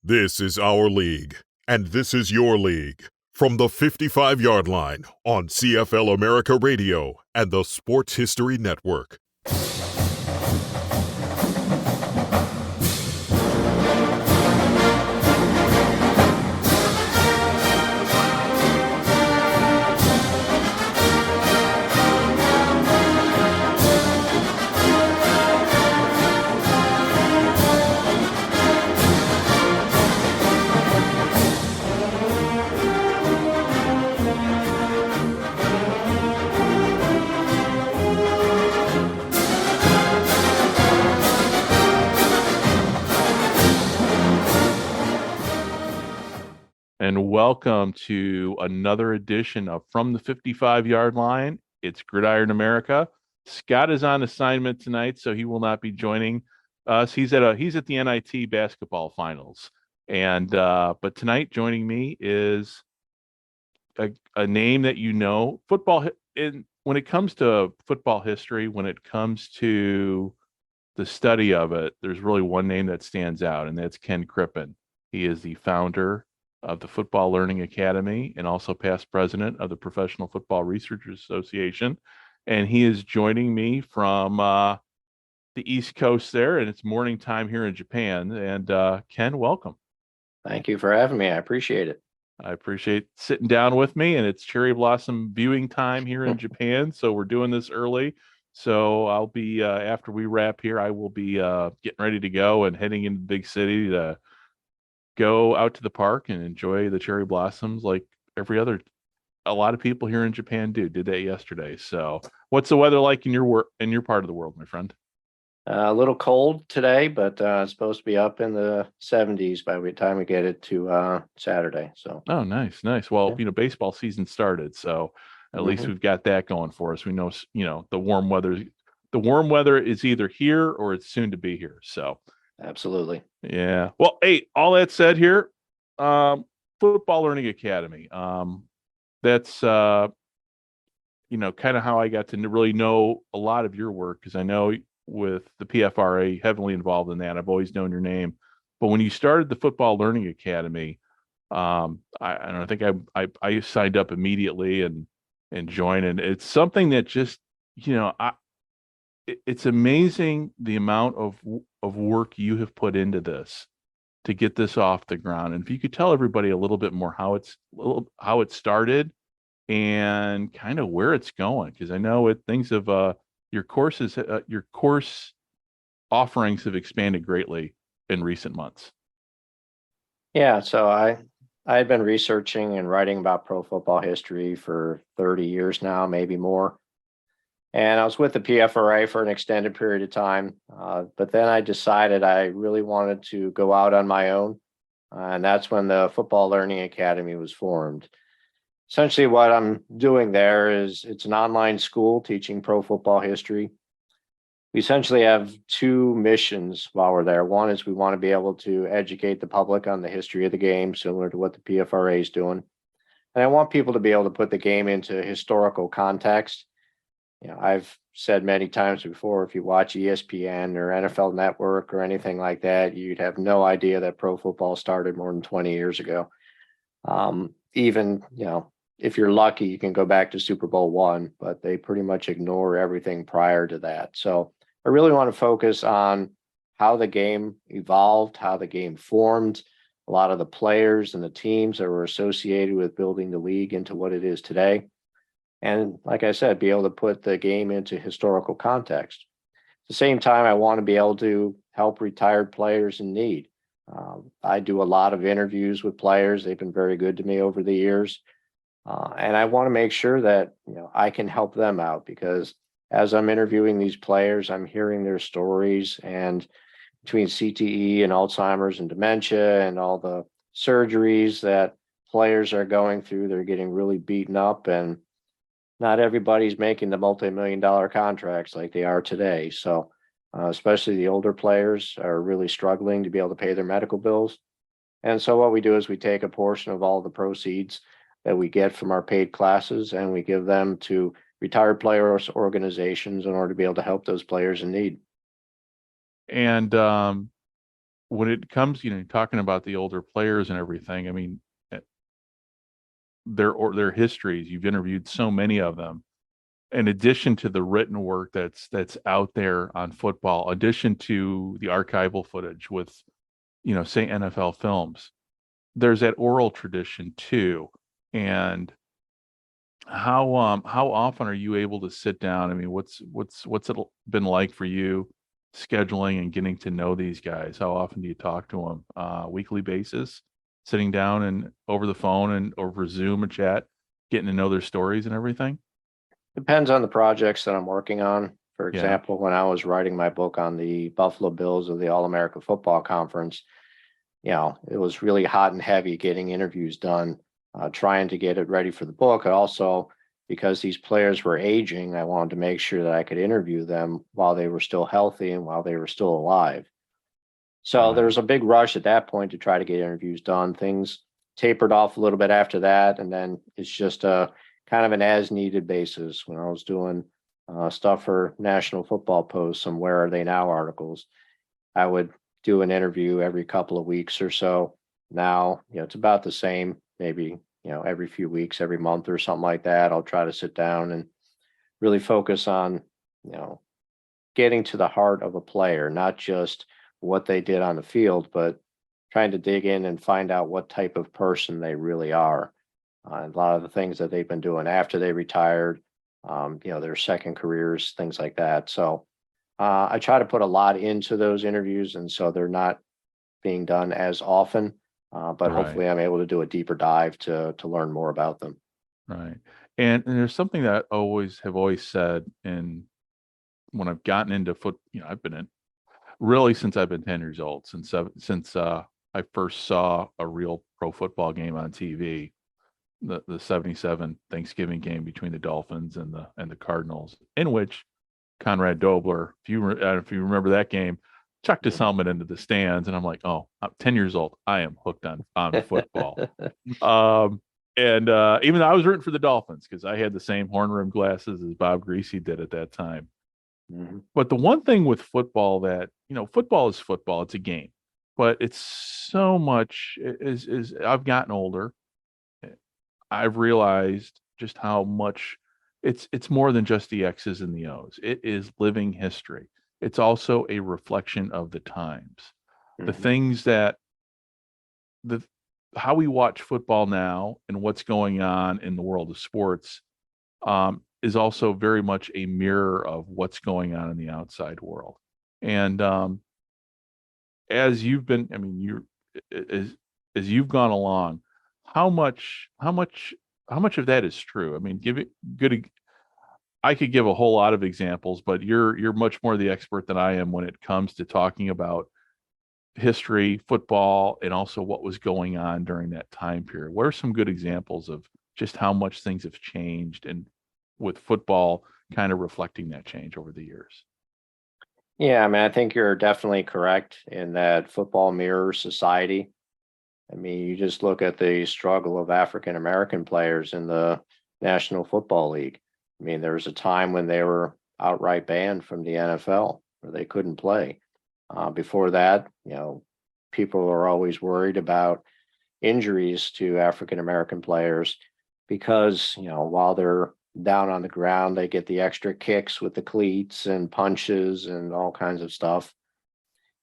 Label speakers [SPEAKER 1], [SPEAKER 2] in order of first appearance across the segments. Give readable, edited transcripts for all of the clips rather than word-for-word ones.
[SPEAKER 1] This is our league, and this is your league. From the 55-yard line on CFL America Radio and the Sports History Network.
[SPEAKER 2] And welcome to another edition of From the 55-Yard Line. It's Gridiron America. Scott is on assignment tonight, so he will not be joining us. He's at the NIT basketball finals. And but tonight joining me is a name that you know. When it comes to football history, when it comes to the study of it, there's really one name that stands out, and that's Ken Crippen. He is the founder of the Football Learning Academy and also past president of the Professional Football Researchers Association. And he is joining me from the East Coast there, and it's morning time here in Japan. And Ken, welcome.
[SPEAKER 3] Thank you for having me. I appreciate it.
[SPEAKER 2] I appreciate sitting down with me, and it's cherry blossom viewing time here in Japan. So we're doing this early. So I'll be, after we wrap here, I will be getting ready to go and heading into the big city to go out to the park and enjoy the cherry blossoms like a lot of people here in Japan did that yesterday. So what's the weather like in your part of the world, my friend?
[SPEAKER 3] A little cold today, but it's supposed to be up in the 70s by the time we get it to Saturday. So
[SPEAKER 2] oh, nice. Well,
[SPEAKER 3] yeah.
[SPEAKER 2] Baseball season started, so at least we've got that going for us. We know, the warm weather is either here or it's soon to be here. So
[SPEAKER 3] absolutely.
[SPEAKER 2] Yeah. Well, hey, all that said here, Football Learning Academy. That's kind of how I got to really know a lot of your work, because I know with the PFRA, heavily involved in that. I've always known your name. But when you started the Football Learning Academy, I think I signed up immediately and joined, and it's something that just, it's amazing the amount of work you have put into this to get this off the ground. And if you could tell everybody a little bit more how it started and kind of where it's going, because I know your course offerings have expanded greatly in recent months.
[SPEAKER 3] Yeah, so I had been researching and writing about pro football history for 30 years now, maybe more. And I was with the PFRA for an extended period of time. But then I decided I really wanted to go out on my own. And that's when the Football Learning Academy was formed. Essentially, what I'm doing there is it's an online school teaching pro football history. We essentially have two missions while we're there. One is we want to be able to educate the public on the history of the game, similar to what the PFRA is doing. And I want people to be able to put the game into historical context. I've said many times before, if you watch ESPN or NFL Network or anything like that, you'd have no idea that pro football started more than 20 years ago. Even, if you're lucky, you can go back to Super Bowl I, but they pretty much ignore everything prior to that. So I really want to focus on how the game evolved, how the game formed, a lot of the players and the teams that were associated with building the league into what it is today. And like I said, be able to put the game into historical context. At the same time, I want to be able to help retired players in need. I do a lot of interviews with players. They've been very good to me over the years. And I want to make sure that I can help them out, because as I'm interviewing these players, I'm hearing their stories, and between CTE and Alzheimer's and dementia and all the surgeries that players are going through, they're getting really beaten up, and not everybody's making the multi-million-dollar contracts like they are today. So especially the older players are really struggling to be able to pay their medical bills. And so what we do is we take a portion of all the proceeds that we get from our paid classes, and we give them to retired players organizations in order to be able to help those players in need.
[SPEAKER 2] And when it comes, talking about the older players and everything, I mean, their histories, you've interviewed so many of them. In addition to the written work that's out there on football, addition to the archival footage with, say NFL films, there's that oral tradition too. And how often are you able to sit down? I mean, what's it been like for you scheduling and getting to know these guys? How often do you talk to them? Weekly basis, sitting down and over the phone and over Zoom or chat, getting to know their stories and everything?
[SPEAKER 3] Depends on the projects that I'm working on. For
[SPEAKER 2] Yeah.
[SPEAKER 3] example, when I was writing my book on the Buffalo Bills of the All-America Football Conference, it was really hot and heavy getting interviews done, trying to get it ready for the book. Also, because these players were aging, I wanted to make sure that I could interview them while they were still healthy and while they were still alive. So
[SPEAKER 2] Right.
[SPEAKER 3] there was a big rush at that point to try to get interviews done. Things tapered off a little bit after that, and then it's just a kind of an as-needed basis. When I was doing stuff for National Football Post, some "Where Are They Now" articles, I would do an interview every couple of weeks or so. Now, it's about the same, maybe, every few weeks, every month or something like that. I'll try to sit down and really focus on, you know, getting to the heart of a player, not just what they did on the field, but trying to dig in and find out what type of person they really are. A lot of the things that they've been doing after they retired, their second careers, things like that. So I try to put a lot into those interviews, and so they're not being done as often. But
[SPEAKER 2] Right.
[SPEAKER 3] hopefully, I'm able to do a deeper dive to learn more about them.
[SPEAKER 2] Right. And there's something that I always said, and when I've gotten into I've been in really since I've been 10 years old, since I first saw a real pro football game on TV, the 77 Thanksgiving game between the Dolphins and the Cardinals, in which Conrad Dobler, if you remember that game, chucked his helmet into the stands, and I'm like, oh, I'm 10 years old. I am hooked on football. And even though I was rooting for the Dolphins because I had the same horn rimmed glasses as Bob Greasy did at that time.
[SPEAKER 3] Mhm.
[SPEAKER 2] But the one thing with football that, football is football, it's a game, but it's so much is I've gotten older. I've realized just how much it's more than just the X's and the O's. It is living history. It's also a reflection of the times. The
[SPEAKER 3] Mhm.
[SPEAKER 2] things that the how we watch football now and what's going on in the world of sports is also very much a mirror of what's going on in the outside world. And as you've been, I mean, as you've gone along, how much how much how much of that is true? I mean, give it good. I could give a whole lot of examples, but you're much more the expert than I am when it comes to talking about history, football, and also what was going on during that time period. What are some good examples of just how much things have changed and with football kind of reflecting that change over the years?
[SPEAKER 3] Yeah, I mean, I think you're definitely correct in that football mirrors society. I mean, you just look at the struggle of African American players in the National Football League. I mean, there was a time when they were outright banned from the NFL, where they couldn't play. Before that, people are always worried about injuries to African American players because, while they're down on the ground, they get the extra kicks with the cleats and punches and all kinds of stuff.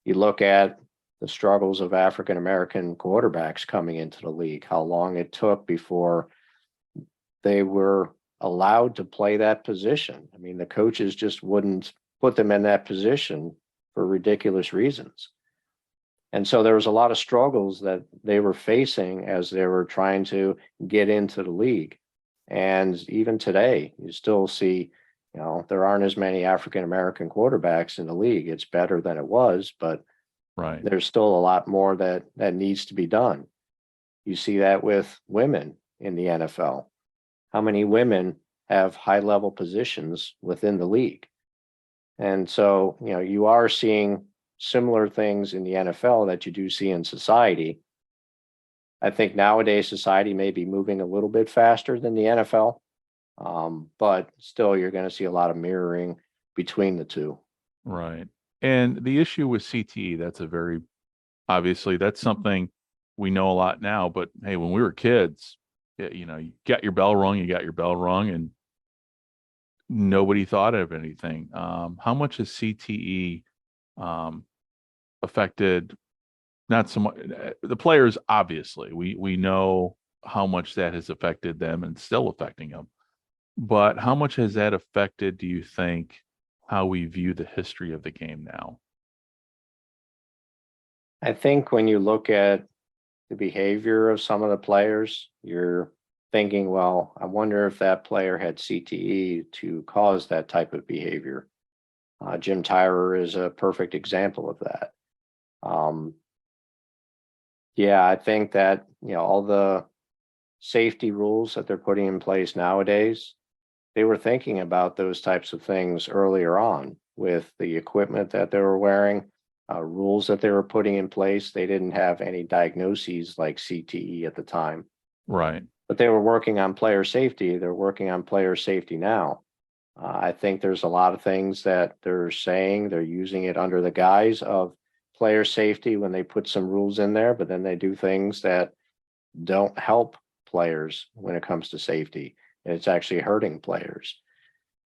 [SPEAKER 3] You look at the struggles of African American quarterbacks coming into the league, how long it took before they were allowed to play that position. I mean, the coaches just wouldn't put them in that position for ridiculous reasons. And so there was a lot of struggles that they were facing as they were trying to get into the league. And even today, you still see, there aren't as many African American quarterbacks in the league. It's better than it was, but
[SPEAKER 2] Right.
[SPEAKER 3] there's still a lot more that needs to be done. You see that with women in the NFL. How many women have high level positions within the league? And so, you are seeing similar things in the NFL that you do see in society. I think nowadays society may be moving a little bit faster than the NFL, but still, you're going to see a lot of mirroring between the two.
[SPEAKER 2] Right. And the issue with CTE, that's a very Obviously, that's something we know a lot now. But hey, when we were kids, you got your bell rung, you got your bell rung, and nobody thought of anything. How much has CTE um, affected? Not so much the players. Obviously, we know how much that has affected them and still affecting them. But how much has that affected, do you think, how we view the history of the game now?
[SPEAKER 3] I think when you look at the behavior of some of the players, you're thinking, well, I wonder if that player had CTE to cause that type of behavior. Jim Tyrer is a perfect example of that. Um, yeah, I think that, all the safety rules that they're putting in place nowadays, they were thinking about those types of things earlier on with the equipment that they were wearing, rules that they were putting in place. They didn't have any diagnoses like CTE at the time,
[SPEAKER 2] Right.
[SPEAKER 3] but they were working on player safety. They're working on player safety now. I think there's a lot of things that they're saying they're using it under the guise of player safety when they put some rules in there, but then they do things that don't help players when it comes to safety. It's actually hurting players.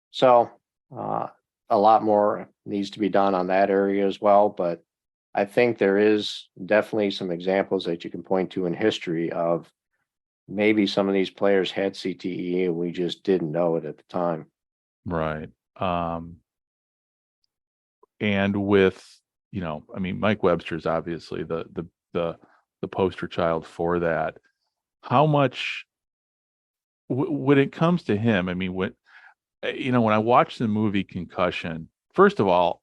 [SPEAKER 3] So uh, a lot more needs to be done on that area as well. But I think there is definitely some examples that you can point to in history of maybe some of these players had CTE and we just didn't know it at the time.
[SPEAKER 2] Right. And with, I mean, Mike Webster's obviously the poster child for that. How much when it comes to him, I mean, when I watched the movie Concussion, first of all,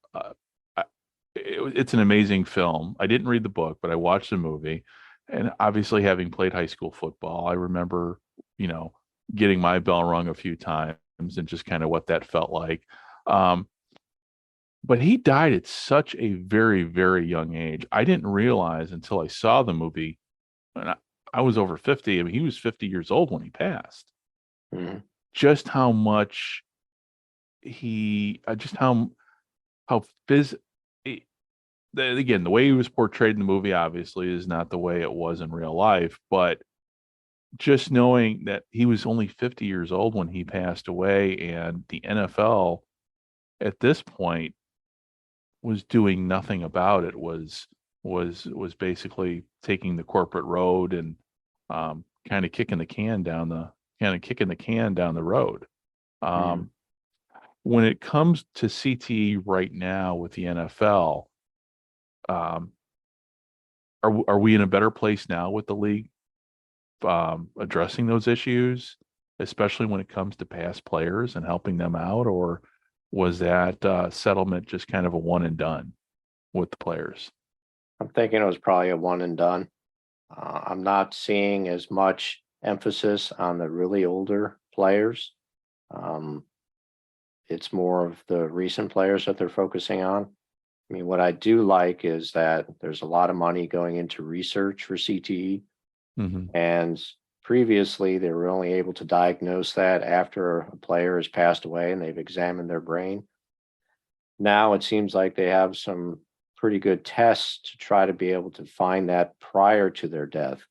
[SPEAKER 2] it's an amazing film. I didn't read the book, but I watched the movie, and obviously, having played high school football, I remember, you know, getting my bell rung a few times and just kind of what that felt like. Um, but he died at such a very, very young age. I didn't realize until I saw the movie, and I was over 50. I mean, he was 50 years old when he passed.
[SPEAKER 3] Mhm.
[SPEAKER 2] Just how much just how phys again, the way he was portrayed in the movie obviously is not the way it was in real life, but just knowing that he was only 50 years old when he passed away, and the NFL at this point was doing nothing about it, was basically taking the corporate road and kind of kicking the can down the road.
[SPEAKER 3] Mhm.
[SPEAKER 2] Um, when it comes to CTE right now with the NFL, um, are we in a better place now with the league addressing those issues, especially when it comes to past players and helping them out, or was that settlement just kind of a one and done with the players?
[SPEAKER 3] I'm thinking it was probably a one and done. I'm not seeing as much emphasis on the really older players. Um, it's more of the recent players that they're focusing on. I mean, what I do like is that there's a lot of money going into research for CTE,
[SPEAKER 2] Hmm.
[SPEAKER 3] and previously they were only able to diagnose that after a player has passed away and they've examined their brain. Now it seems like they have some pretty good tests to try to be able to find that prior to their death.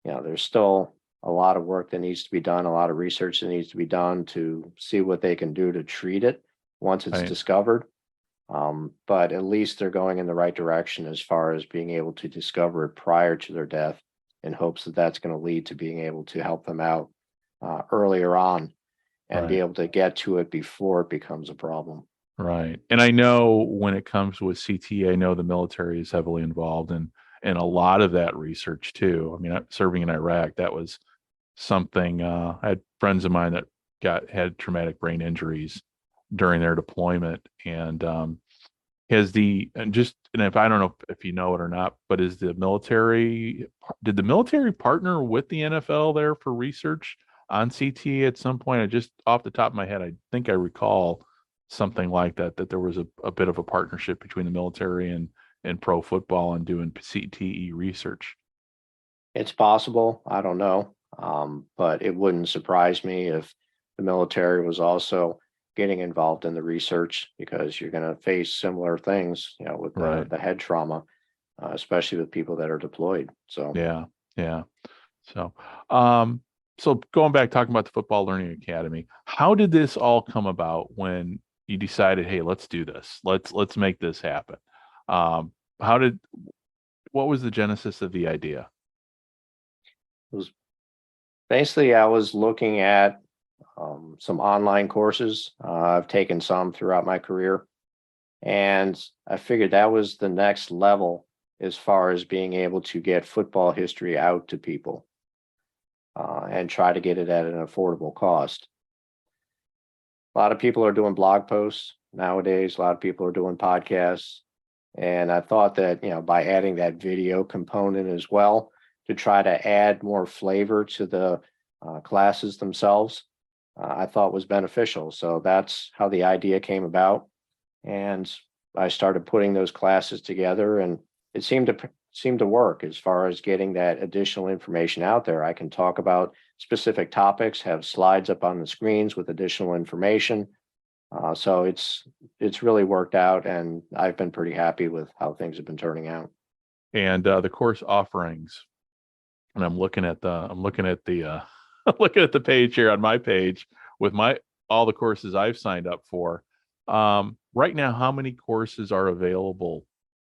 [SPEAKER 3] There's still a lot of work that needs to be done, a lot of research that needs to be done to see what they can do to treat it once it's
[SPEAKER 2] Right,
[SPEAKER 3] discovered. But at least they're going in the right direction as far as being able to discover it prior to their death in hopes that that's going to lead to being able to help them out earlier on and be
[SPEAKER 2] right,
[SPEAKER 3] able to get to it before it becomes a problem.
[SPEAKER 2] right. And I know when it comes with CTE, I know the military is heavily involved in a lot of that research too. I mean, serving in Iraq, that was something. I had friends of mine that had traumatic brain injuries during their deployment, and has the and just and if I don't know if you know it or not, but did the military partner with the NFL there for research on CT at some point? I just off the top of my head, I think I recall something like that there was a bit of a partnership between the military and pro football on doing CTE research.
[SPEAKER 3] It's possible. I don't know. But it wouldn't surprise me if the military was also getting involved in the research because you're going to face similar things, with
[SPEAKER 2] Right.
[SPEAKER 3] the head trauma. especially with people that are deployed. So
[SPEAKER 2] Yeah. So, so going back, talking about the Football Learning Academy, how did this all come about when you decided, hey, let's do this. Let's make this happen. Um, how did, what was the genesis of the idea?
[SPEAKER 3] it was basically, I was looking at some online courses. I've taken some throughout my career, and I figured that was the next level as far as being able to get football history out to people, and try to get it at an affordable cost. A lot of people are doing blog posts nowadays. A lot of people are doing podcasts. And I thought that, by adding that video component as well to try to add more flavor to the classes themselves, I thought was beneficial. So that's how the idea came about. And I started putting those classes together, and it seemed to work as far as getting that additional information out there. I can talk about specific topics, have slides up on the screens with additional information. So it's really worked out, and I've been pretty happy with how things have been turning out.
[SPEAKER 2] And the course offerings, and I'm looking at the I'm looking at the page here on my page with all the courses I've signed up for. Right now, how many courses are available?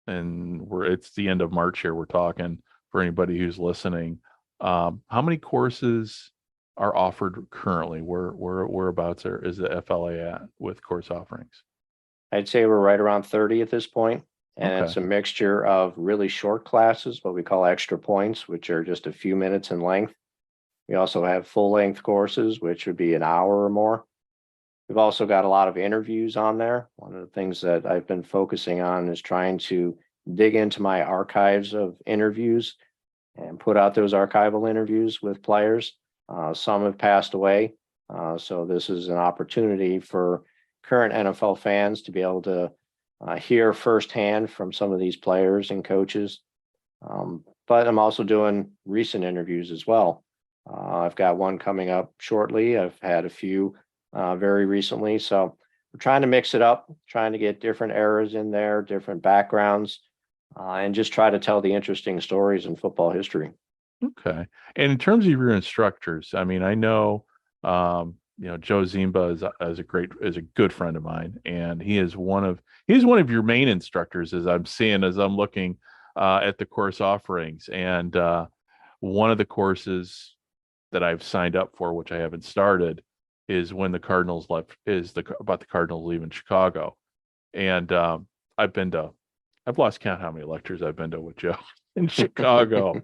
[SPEAKER 2] And it's the end of March here. We're talking for anybody who's listening. How many courses are offered currently? Whereabouts is the FLA at with course offerings?
[SPEAKER 3] I'd say we're right around 30 at this point, and
[SPEAKER 2] Okay.
[SPEAKER 3] it's a mixture of really short classes, what we call extra points, which are just a few minutes in length. We also have full length courses, which would be an hour or more. We've also got a lot of interviews on there. One of the things that I've been focusing on is trying to dig into my archives of interviews and put out those archival interviews with players. Some have passed away. So this is an opportunity for current NFL fans to be able to hear firsthand from some of these players and coaches. But I'm also doing recent interviews as well. I've got one coming up shortly. I've had a few very recently. So we're trying to mix it up, trying to get different eras in there, different backgrounds, and just try to tell the interesting stories in football history.
[SPEAKER 2] Okay. And in terms of your instructors, I mean, I know, Joe Zimba is a good friend of mine, and he's one of your main instructors as I'm looking at the course offerings. And one of the courses that I've signed up for, which I haven't started, is when the Cardinals left, about the Cardinals leaving Chicago. And I've lost count how many lectures I've been to with Joe in Chicago.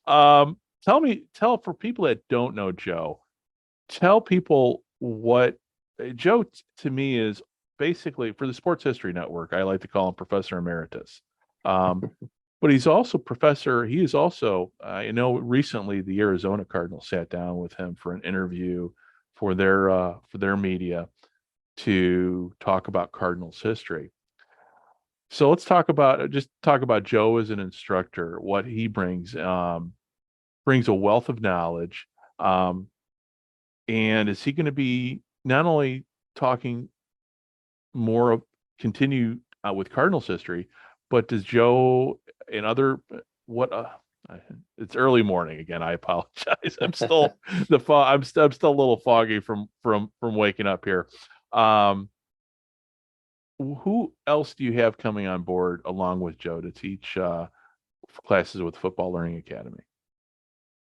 [SPEAKER 2] Tell for people that don't know Joe, tell people what Joe to me is basically for the Sports History Network. I like to call him Professor Emeritus. But he's also professor. He is also, I know recently the Arizona Cardinals sat down with him for an interview for their media to talk about Cardinals history. So let's talk about Joe as an instructor, what he brings a wealth of knowledge. And is he going to be not only talking more, continue with Cardinals history, but does Joe and other, it's early morning again. I apologize. I'm still I'm still a little foggy from waking up here. Who else do you have coming on board along with Joe to teach classes with Football Learning Academy?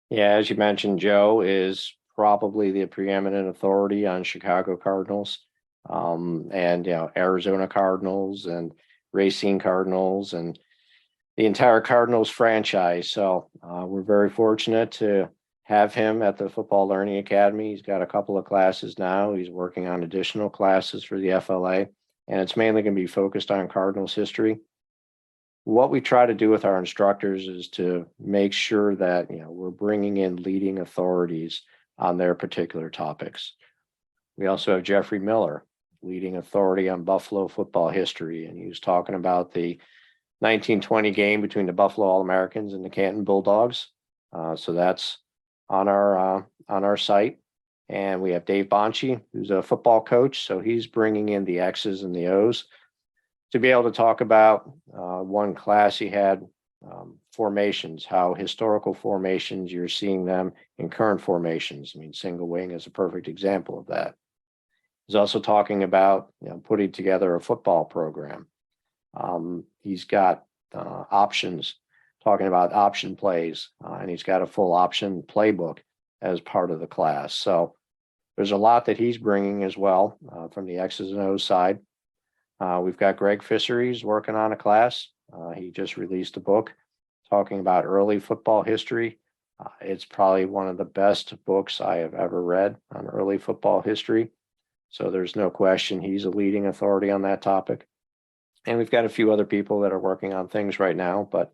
[SPEAKER 3] Yeah, as you mentioned, Joe is probably the preeminent authority on Chicago Cardinals, and Arizona Cardinals and Racine Cardinals and the entire Cardinals franchise. So we're very fortunate to have him at the Football Learning Academy. He's got a couple of classes now. He's working on additional classes for the FLA, and it's mainly going to be focused on Cardinals history. What we try to do with our instructors is to make sure that we're bringing in leading authorities on their particular topics. We also have Jeffrey Miller, leading authority on Buffalo football history, and he was talking about the 1920 game between the Buffalo All-Americans and the Canton Bulldogs. So that's on our site. And we have Dave Bonchi, who's a football coach, so he's bringing in the X's and the O's to be able to talk about one class he had formations, how historical formations, you're seeing them in current formations. I mean, single wing is a perfect example of that. He's also talking about putting together a football program. He's got options, talking about option plays, and he's got a full option playbook as part of the class. So there's a lot that he's bringing as well from the X's and O's side. We've got Greg Fisheries working on a class. He just released a book talking about early football history. It's probably one of the best books I have ever read on early football history. So there's no question he's a leading authority on that topic. And we've got a few other people that are working on things right now, but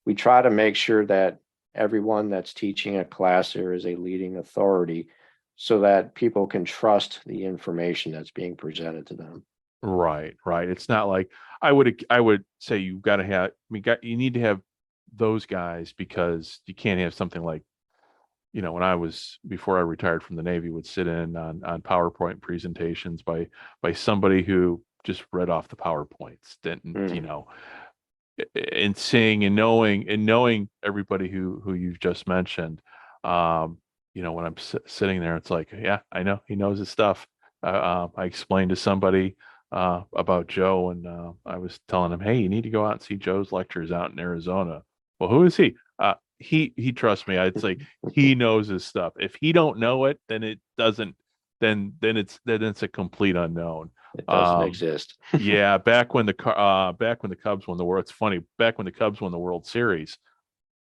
[SPEAKER 3] we try to make sure that everyone that's teaching a class there is a leading authority so that people can trust the information that's being presented to them.
[SPEAKER 2] Right. It's not like I would say you you need to have those guys, because you can't have something like, before I retired from the Navy, would sit in on PowerPoint presentations by somebody who just read off the PowerPoints, didn't, and seeing and knowing everybody who you've just mentioned. When I'm sitting there, it's like, yeah, I know he knows his stuff. I explained to somebody about Joe, and I was telling him, hey, you need to go out and see Joe's lectures out in Arizona. Well, who is he? He trusts me. I'd say he knows his stuff. If he don't know it, then it doesn't. Then it's a complete unknown.
[SPEAKER 3] It doesn't exist.
[SPEAKER 2] Yeah, back when the Cubs won the World. It's funny. Back when the Cubs won the World Series,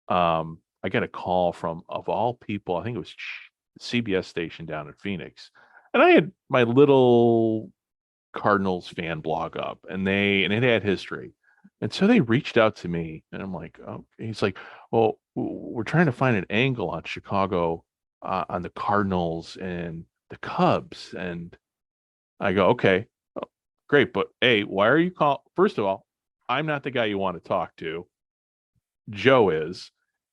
[SPEAKER 2] I got a call from, of all people, I think it was CBS station down in Phoenix, and I had my little Cardinals fan blog up, and it had history. And so they reached out to me, and I'm like, oh, he's like, well, we're trying to find an angle on Chicago, on the Cardinals and the Cubs. And I go, okay, great. But hey, why are you calling? First of all, I'm not the guy you want to talk to. Joe is.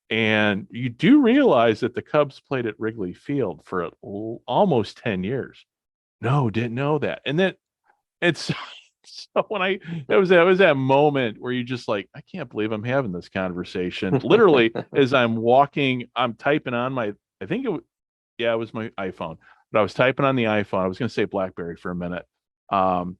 [SPEAKER 2] And you do realize that the Cubs played at Wrigley Field for almost 10 years. No, didn't know that. And then it's so when it was that moment where you just like, I can't believe I'm having this conversation. Literally, as I'm walking, I'm typing on it was my iPhone, but I was typing on the iPhone. I was going to say BlackBerry for a minute, and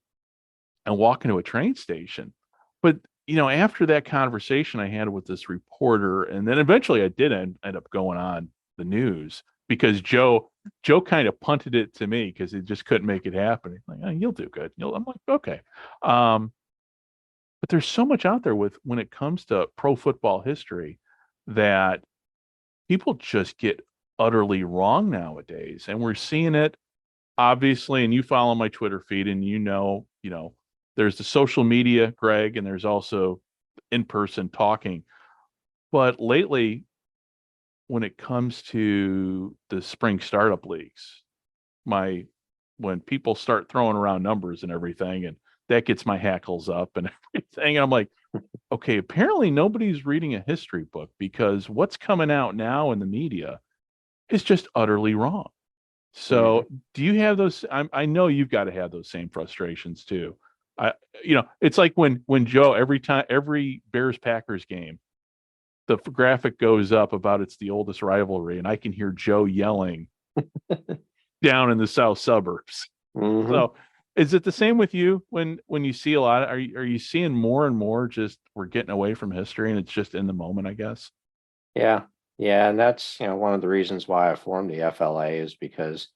[SPEAKER 2] walking to a train station. But after that conversation I had with this reporter, and then eventually I did end up going on the news, because Joe kind of punted it to me because he just couldn't make it happen. He's like, oh, you'll do good. I'm like, okay. But there's so much out there when it comes to pro football history that people just get utterly wrong nowadays. And we're seeing it, obviously, and you follow my Twitter feed, and there's the social media, Greg, and there's also in-person talking. But lately, when it comes to the spring startup leagues, when people start throwing around numbers and everything, and that gets my hackles up and everything, and I'm like, okay, apparently nobody's reading a history book, because what's coming out now in the media is just utterly wrong. So do you have those? I know you've got to have those same frustrations too. It's like when Joe, every Bears Packers game, the graphic goes up about it's the oldest rivalry, and I can hear Joe yelling down in the south suburbs.
[SPEAKER 3] Mm-hmm.
[SPEAKER 2] So is it the same with you when you see a lot? Are you seeing more and more just we're getting away from history and it's just in the moment, I guess?
[SPEAKER 3] Yeah. And that's one of the reasons why I formed the FLA, is because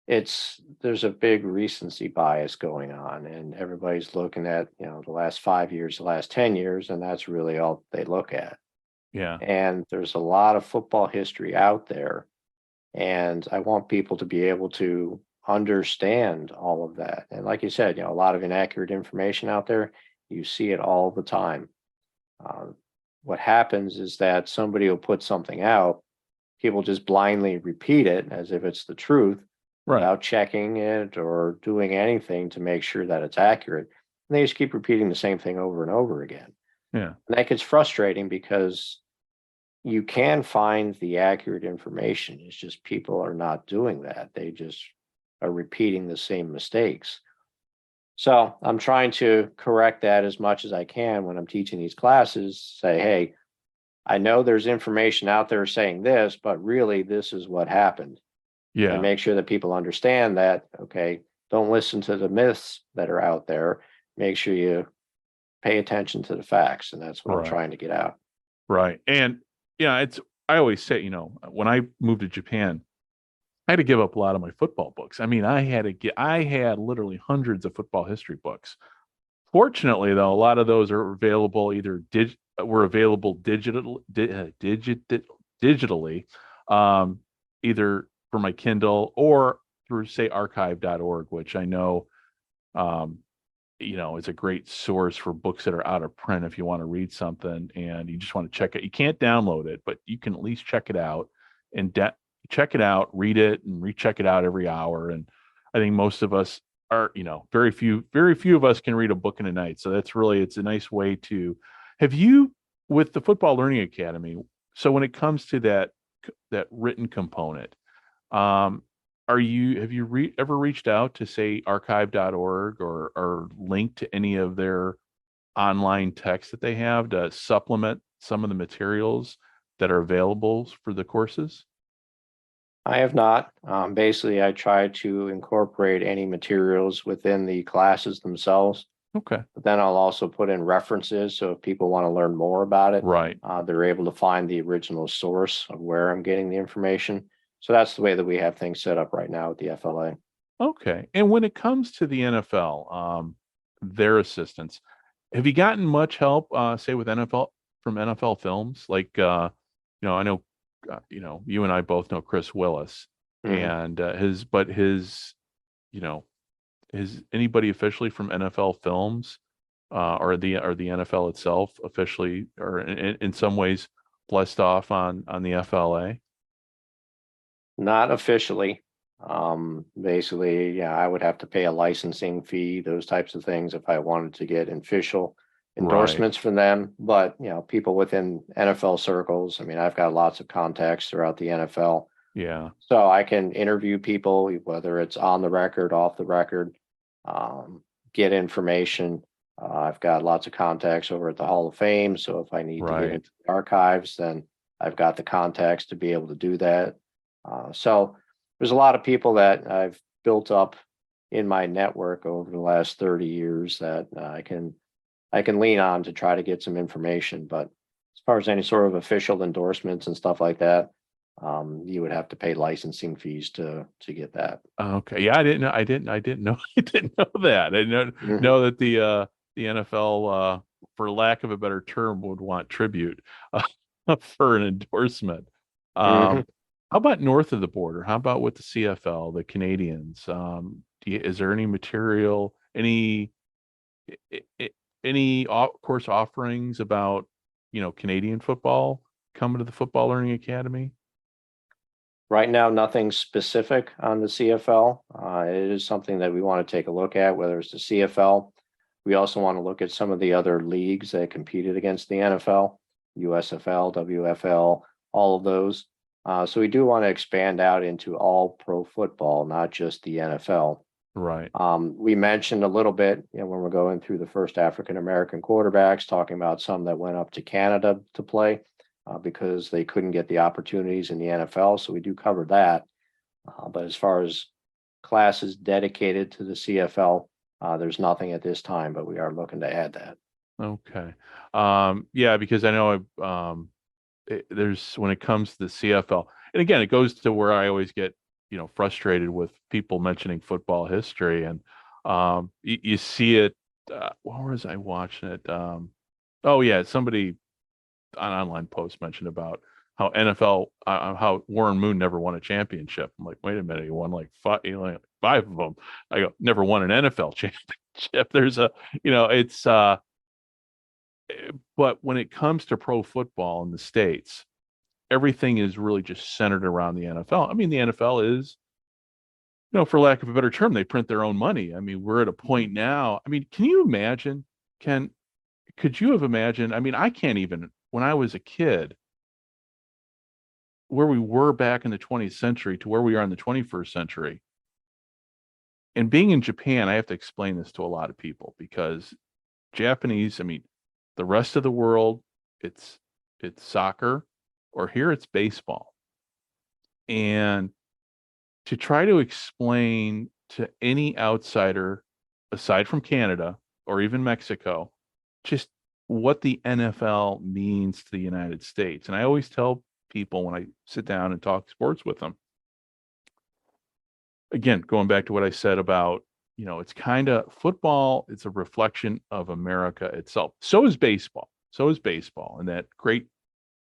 [SPEAKER 3] there's a big recency bias going on, and everybody's looking at the last 5 years, the last 10 years, and that's really all they look at.
[SPEAKER 2] Yeah.
[SPEAKER 3] And there's a lot of football history out there, and I want people to be able to understand all of that. And like you said, a lot of inaccurate information out there. You see it all the time. What happens is that somebody will put something out, people just blindly repeat it as if it's the truth,
[SPEAKER 2] Right.
[SPEAKER 3] without checking it or doing anything to make sure that it's accurate. And they just keep repeating the same thing over and over again.
[SPEAKER 2] Yeah.
[SPEAKER 3] And that gets frustrating, because you can find the accurate information. It's just people are not doing that. They just are repeating the same mistakes. So I'm trying to correct that as much as I can when I'm teaching these classes. Say, hey, I know there's information out there saying this, but really this is what happened. And
[SPEAKER 2] Yeah,
[SPEAKER 3] make sure that people understand that, okay, don't listen to the myths that are out there. Make sure you pay attention to the facts. And that's what I'm
[SPEAKER 2] right,
[SPEAKER 3] trying to get out.
[SPEAKER 2] right. And yeah, it's I always say, when I moved to Japan, I had to give up a lot of my football books. I mean, I had literally hundreds of football history books. Fortunately, though, a lot of those are available were available digitally, um, either for my Kindle or through say archive.org, which I know um, is a great source for books that are out of print if you want to read something and you just want to check it. You can't download it, but you can at least check it out and check it out, read it, and recheck it out every hour. And I think most of us are, very few of us can read a book in a night. So it's a nice way to have you with the Football Learning Academy. So when it comes to that written component, um, have you ever reached out to say archive.org or linked to any of their online texts that they have to supplement some of the materials that are available for the courses?
[SPEAKER 3] I have not. Basically, I try to incorporate any materials within the classes themselves,
[SPEAKER 2] Okay.
[SPEAKER 3] but then I'll also put in references. So if people want to learn more about it,
[SPEAKER 2] Right.
[SPEAKER 3] they're able to find the original source of where I'm getting the information. So that's the way that we have things set up right now with the FLA.
[SPEAKER 2] Okay. And when it comes to the NFL, their assistants, have you gotten much help, say with NFL from NFL films? Like, I know, you and I both know Chris Willis
[SPEAKER 3] Mhm.
[SPEAKER 2] and you know, is anybody officially from NFL films, or the NFL itself officially, or in some ways blessed off on the FLA?
[SPEAKER 3] Not officially. Basically, yeah, I would have to pay a licensing fee, those types of things if I wanted to get official
[SPEAKER 2] Right.
[SPEAKER 3] endorsements from them. But, people within NFL circles, I mean, I've got lots of contacts throughout the NFL.
[SPEAKER 2] Yeah.
[SPEAKER 3] So I can interview people, whether it's on the record, off the record, get information. I've got lots of contacts over at the Hall of Fame. So if I need to get
[SPEAKER 2] Right.
[SPEAKER 3] into the archives, then I've got the contacts to be able to do that. So there's a lot of people that I've built up in my network over the last 30 years that I can lean on to try to get some information. But as far as any sort of official endorsements and stuff like that, you would have to pay licensing fees to get that.
[SPEAKER 2] Okay. Yeah, I didn't know I didn't know that. I didn't
[SPEAKER 3] Mhm.
[SPEAKER 2] know that the NFL, for lack of a better term, would want tribute uh, for an endorsement.
[SPEAKER 3] Mhm.
[SPEAKER 2] How about north of the border? How about with the CFL, the Canadians? Is there any material, i- i- any course offerings about, Canadian football coming to the Football Learning Academy?
[SPEAKER 3] Right now, nothing specific on the CFL. It is something that we want to take a look at, whether it's the CFL. We also want to look at some of the other leagues that competed against the NFL, USFL, WFL, all of those. So we do want to expand out into all pro football, not just the NFL.
[SPEAKER 2] Right.
[SPEAKER 3] We mentioned a little bit, when we're going through the first African American quarterbacks, talking about some that went up to Canada to play because they couldn't get the opportunities in the NFL. So we do cover that. But as far as classes dedicated to the CFL, there's nothing at this time, but we are looking to add that.
[SPEAKER 2] Okay. Yeah, because I know there's when it comes to the CFL, and again, it goes to where I always get, frustrated with people mentioning football history, and you see it. Where was I watching it? Oh yeah, somebody an online post mentioned about how how Warren Moon never won a championship. I'm like, wait a minute, he won like five of them. I go, never won an NFL championship. There's it's but when it comes to pro football in the States, everything is really just centered around the NFL. I mean, the NFL is, for lack of a better term, they print their own money. I mean, we're at a point now. I mean, can you imagine? Could you have imagined? I mean, I can't even, when I was a kid, where we were back in the 20th century to where we are in the 21st century. And being in Japan, I have to explain this to a lot of people because Japanese, I mean, the rest of the world, it's soccer, or here it's baseball. And to try to explain to any outsider, aside from Canada or even Mexico, just what the NFL means to the United States. And I always tell people when I sit down and talk sports with them, again, going back to what I said about, it's kind of football, it's a reflection of America itself. So is baseball. And that great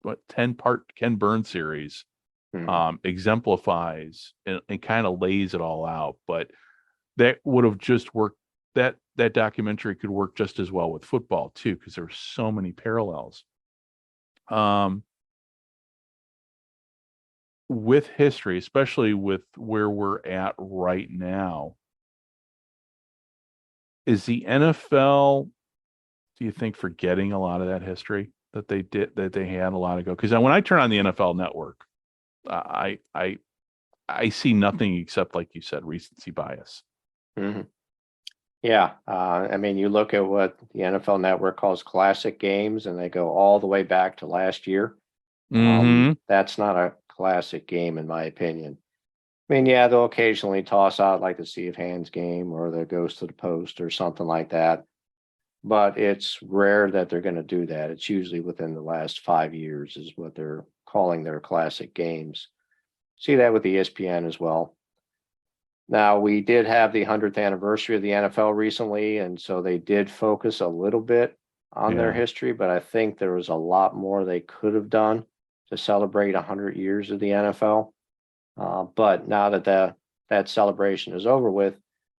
[SPEAKER 2] 10-part Ken Burns series exemplifies and kind of lays it all out. But that would have just worked. That documentary could work just as well with football too, because there were so many parallels. With history, especially with where we're at right now, is the NFL, do you think, forgetting a lot of that history that they had a lot ago? Because when I turn on the NFL Network, I see nothing except, like you said, recency bias.
[SPEAKER 3] Mm-hmm. Yeah. I mean, you look at what the NFL Network calls classic games, and they go all the way back to last year. That's not a classic game, in my opinion. I mean, yeah, they'll occasionally toss out like the Sea of Hands game or the Ghost to the Post or something like that. But it's rare that they're going to do that. It's usually within the last 5 years is what they're calling their classic games. See that with the ESPN as well. Now, we did have the 100th anniversary of the NFL recently, and so they did focus a little bit on their history, but I think there was a lot more they could have done to celebrate 100 years of the NFL. But now that that celebration is over with,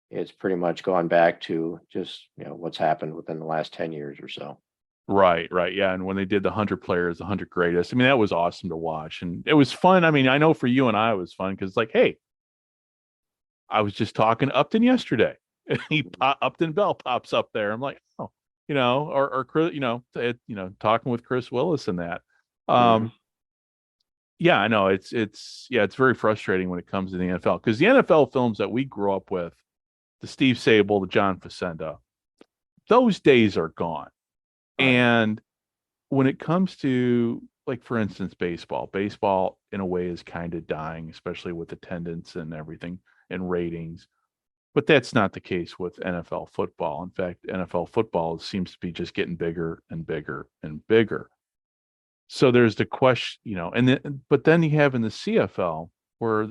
[SPEAKER 3] it's pretty much gone back to just what's happened within the last 10 years or so.
[SPEAKER 2] Right, yeah. And when they did the 100 players, the 100 greatest, I mean, that was awesome to watch, and it was fun. I mean, I know for you and I, it was fun because it's like, hey, I was just talking to Upton yesterday. Upton Bell pops up there. I'm like, oh, or Chris, talking with Chris Willis and that. Yeah, I know it's very frustrating when it comes to the NFL, because the NFL films that we grew up with, the Steve Sable, the John Facenda, those days are gone. Right. And when it comes to, like, for instance, baseball in a way is kind of dying, especially with attendance and everything and ratings. But that's not the case with NFL football. In fact, NFL football seems to be just getting bigger and bigger and bigger. So there's the question, but then you have in the CFL where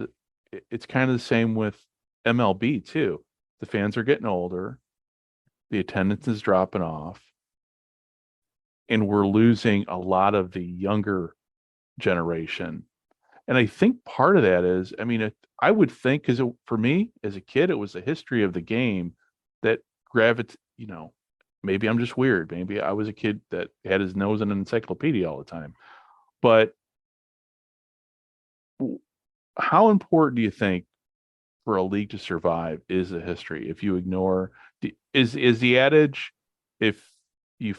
[SPEAKER 2] it's kind of the same with MLB too. The fans are getting older, the attendance is dropping off, and we're losing a lot of the younger generation. And I think part of that is, I mean, I would think, because for me as a kid, it was the history of the game that maybe I'm just weird. Maybe I was a kid that had his nose in an encyclopedia all the time. But how important do you think for a league to survive is the history? If you ignore, is the adage, if you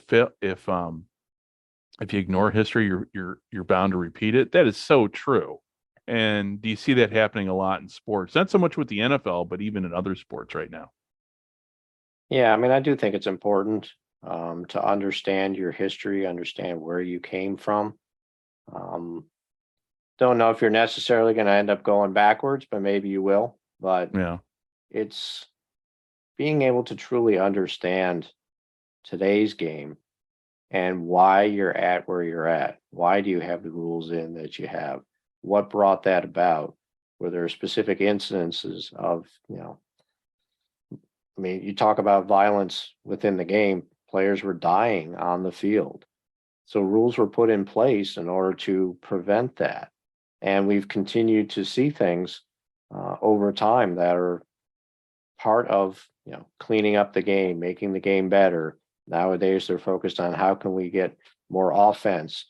[SPEAKER 2] ignore history, you're bound to repeat it? That is so true. And do you see that happening a lot in sports? Not so much with the NFL, but even in other sports right now.
[SPEAKER 3] Yeah, I mean, I do think it's important to understand your history, understand where you came from. Don't know if you're necessarily going to end up going backwards, but maybe you will. But
[SPEAKER 2] yeah,
[SPEAKER 3] it's being able to truly understand today's game and why you're at where you're at. Why do you have the rules in that you have? What brought that about? Were there specific incidences of, I mean, you talk about violence within the game, players were dying on the field. So rules were put in place in order to prevent that. And we've continued to see things over time that are part of, cleaning up the game, making the game better. Nowadays, they're focused on how can we get more offense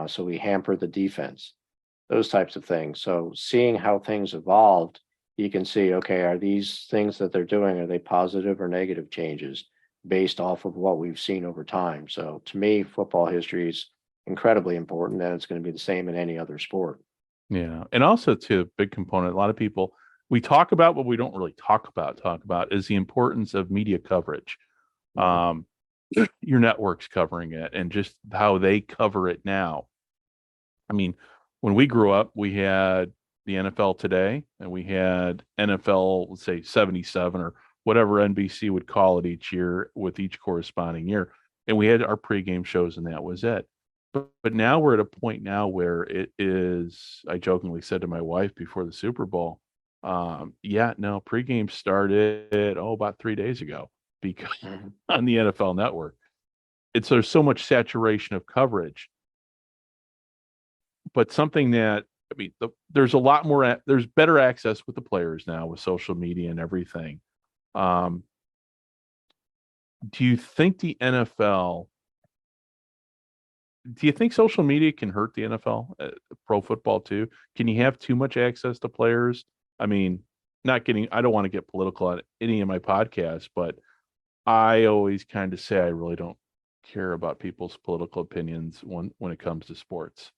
[SPEAKER 3] so we hamper the defense, those types of things. So seeing how things evolved, you can see, okay, are these things that they're doing, are they positive or negative changes based off of what we've seen over time? So to me, football history is incredibly important, and it's going to be the same in any other sport.
[SPEAKER 2] Yeah. And also, too, a big component, a lot of people, we talk about, but we don't really talk about is the importance of media coverage. Um, your network's covering it and just how they cover it now. I mean, when we grew up, we had the NFL Today and we had NFL, let's say 77 or whatever NBC would call it each year with each corresponding year. And we had our pregame shows and that was it. But now we're at a point now where it is, I jokingly said to my wife before the Super Bowl, pregame started, about 3 days ago because on the NFL network. There's so much saturation of coverage, but something that, I mean, there's a lot more, there's better access with the players now with social media and everything. Do you think social media can hurt the NFL, pro football too? Can you have too much access to players? I mean, I don't want to get political on any of my podcasts, but I always kind of say I really don't care about people's political opinions when it comes to sports.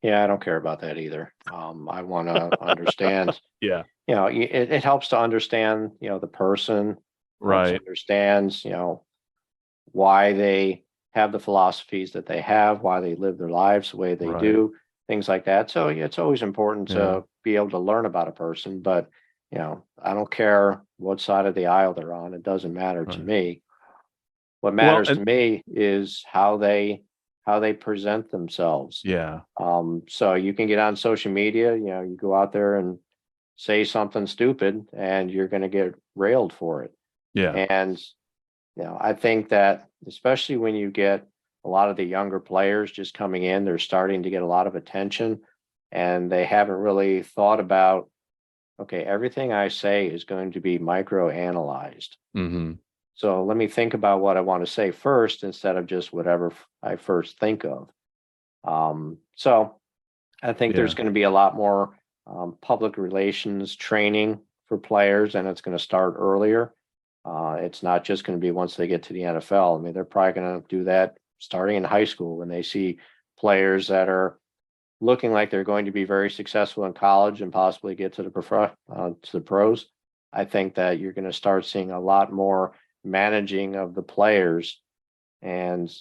[SPEAKER 3] Yeah, I don't care about that either. I want to understand.
[SPEAKER 2] Yeah.
[SPEAKER 3] It helps to understand, the person,
[SPEAKER 2] right?
[SPEAKER 3] Understands, why they have the philosophies that they have, why they live their lives the way they do, things like that. So it's always important to be able to learn about a person, but I don't care what side of the aisle they're on. It doesn't matter to me. What matters to me is how they present themselves.
[SPEAKER 2] Yeah.
[SPEAKER 3] So you can get on social media, you go out there and say something stupid and you're going to get railed for it.
[SPEAKER 2] Yeah.
[SPEAKER 3] And, I think that especially when you get a lot of the younger players just coming in, they're starting to get a lot of attention and they haven't really thought about, okay, everything I say is going to be micro analyzed.
[SPEAKER 2] Mm-hmm.
[SPEAKER 3] So let me think about what I want to say first instead of just whatever I first think of. So I think there's going to be a lot more public relations training for players, and it's going to start earlier. It's not just going to be once they get to the NFL. I mean, they're probably going to do that starting in high school when they see players that are looking like they're going to be very successful in college and possibly get to the pros. I think that you're going to start seeing a lot more managing of the players, and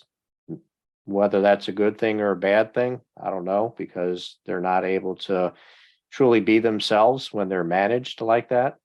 [SPEAKER 3] whether that's a good thing or a bad thing, I don't know, because they're not able to truly be themselves when they're managed like that.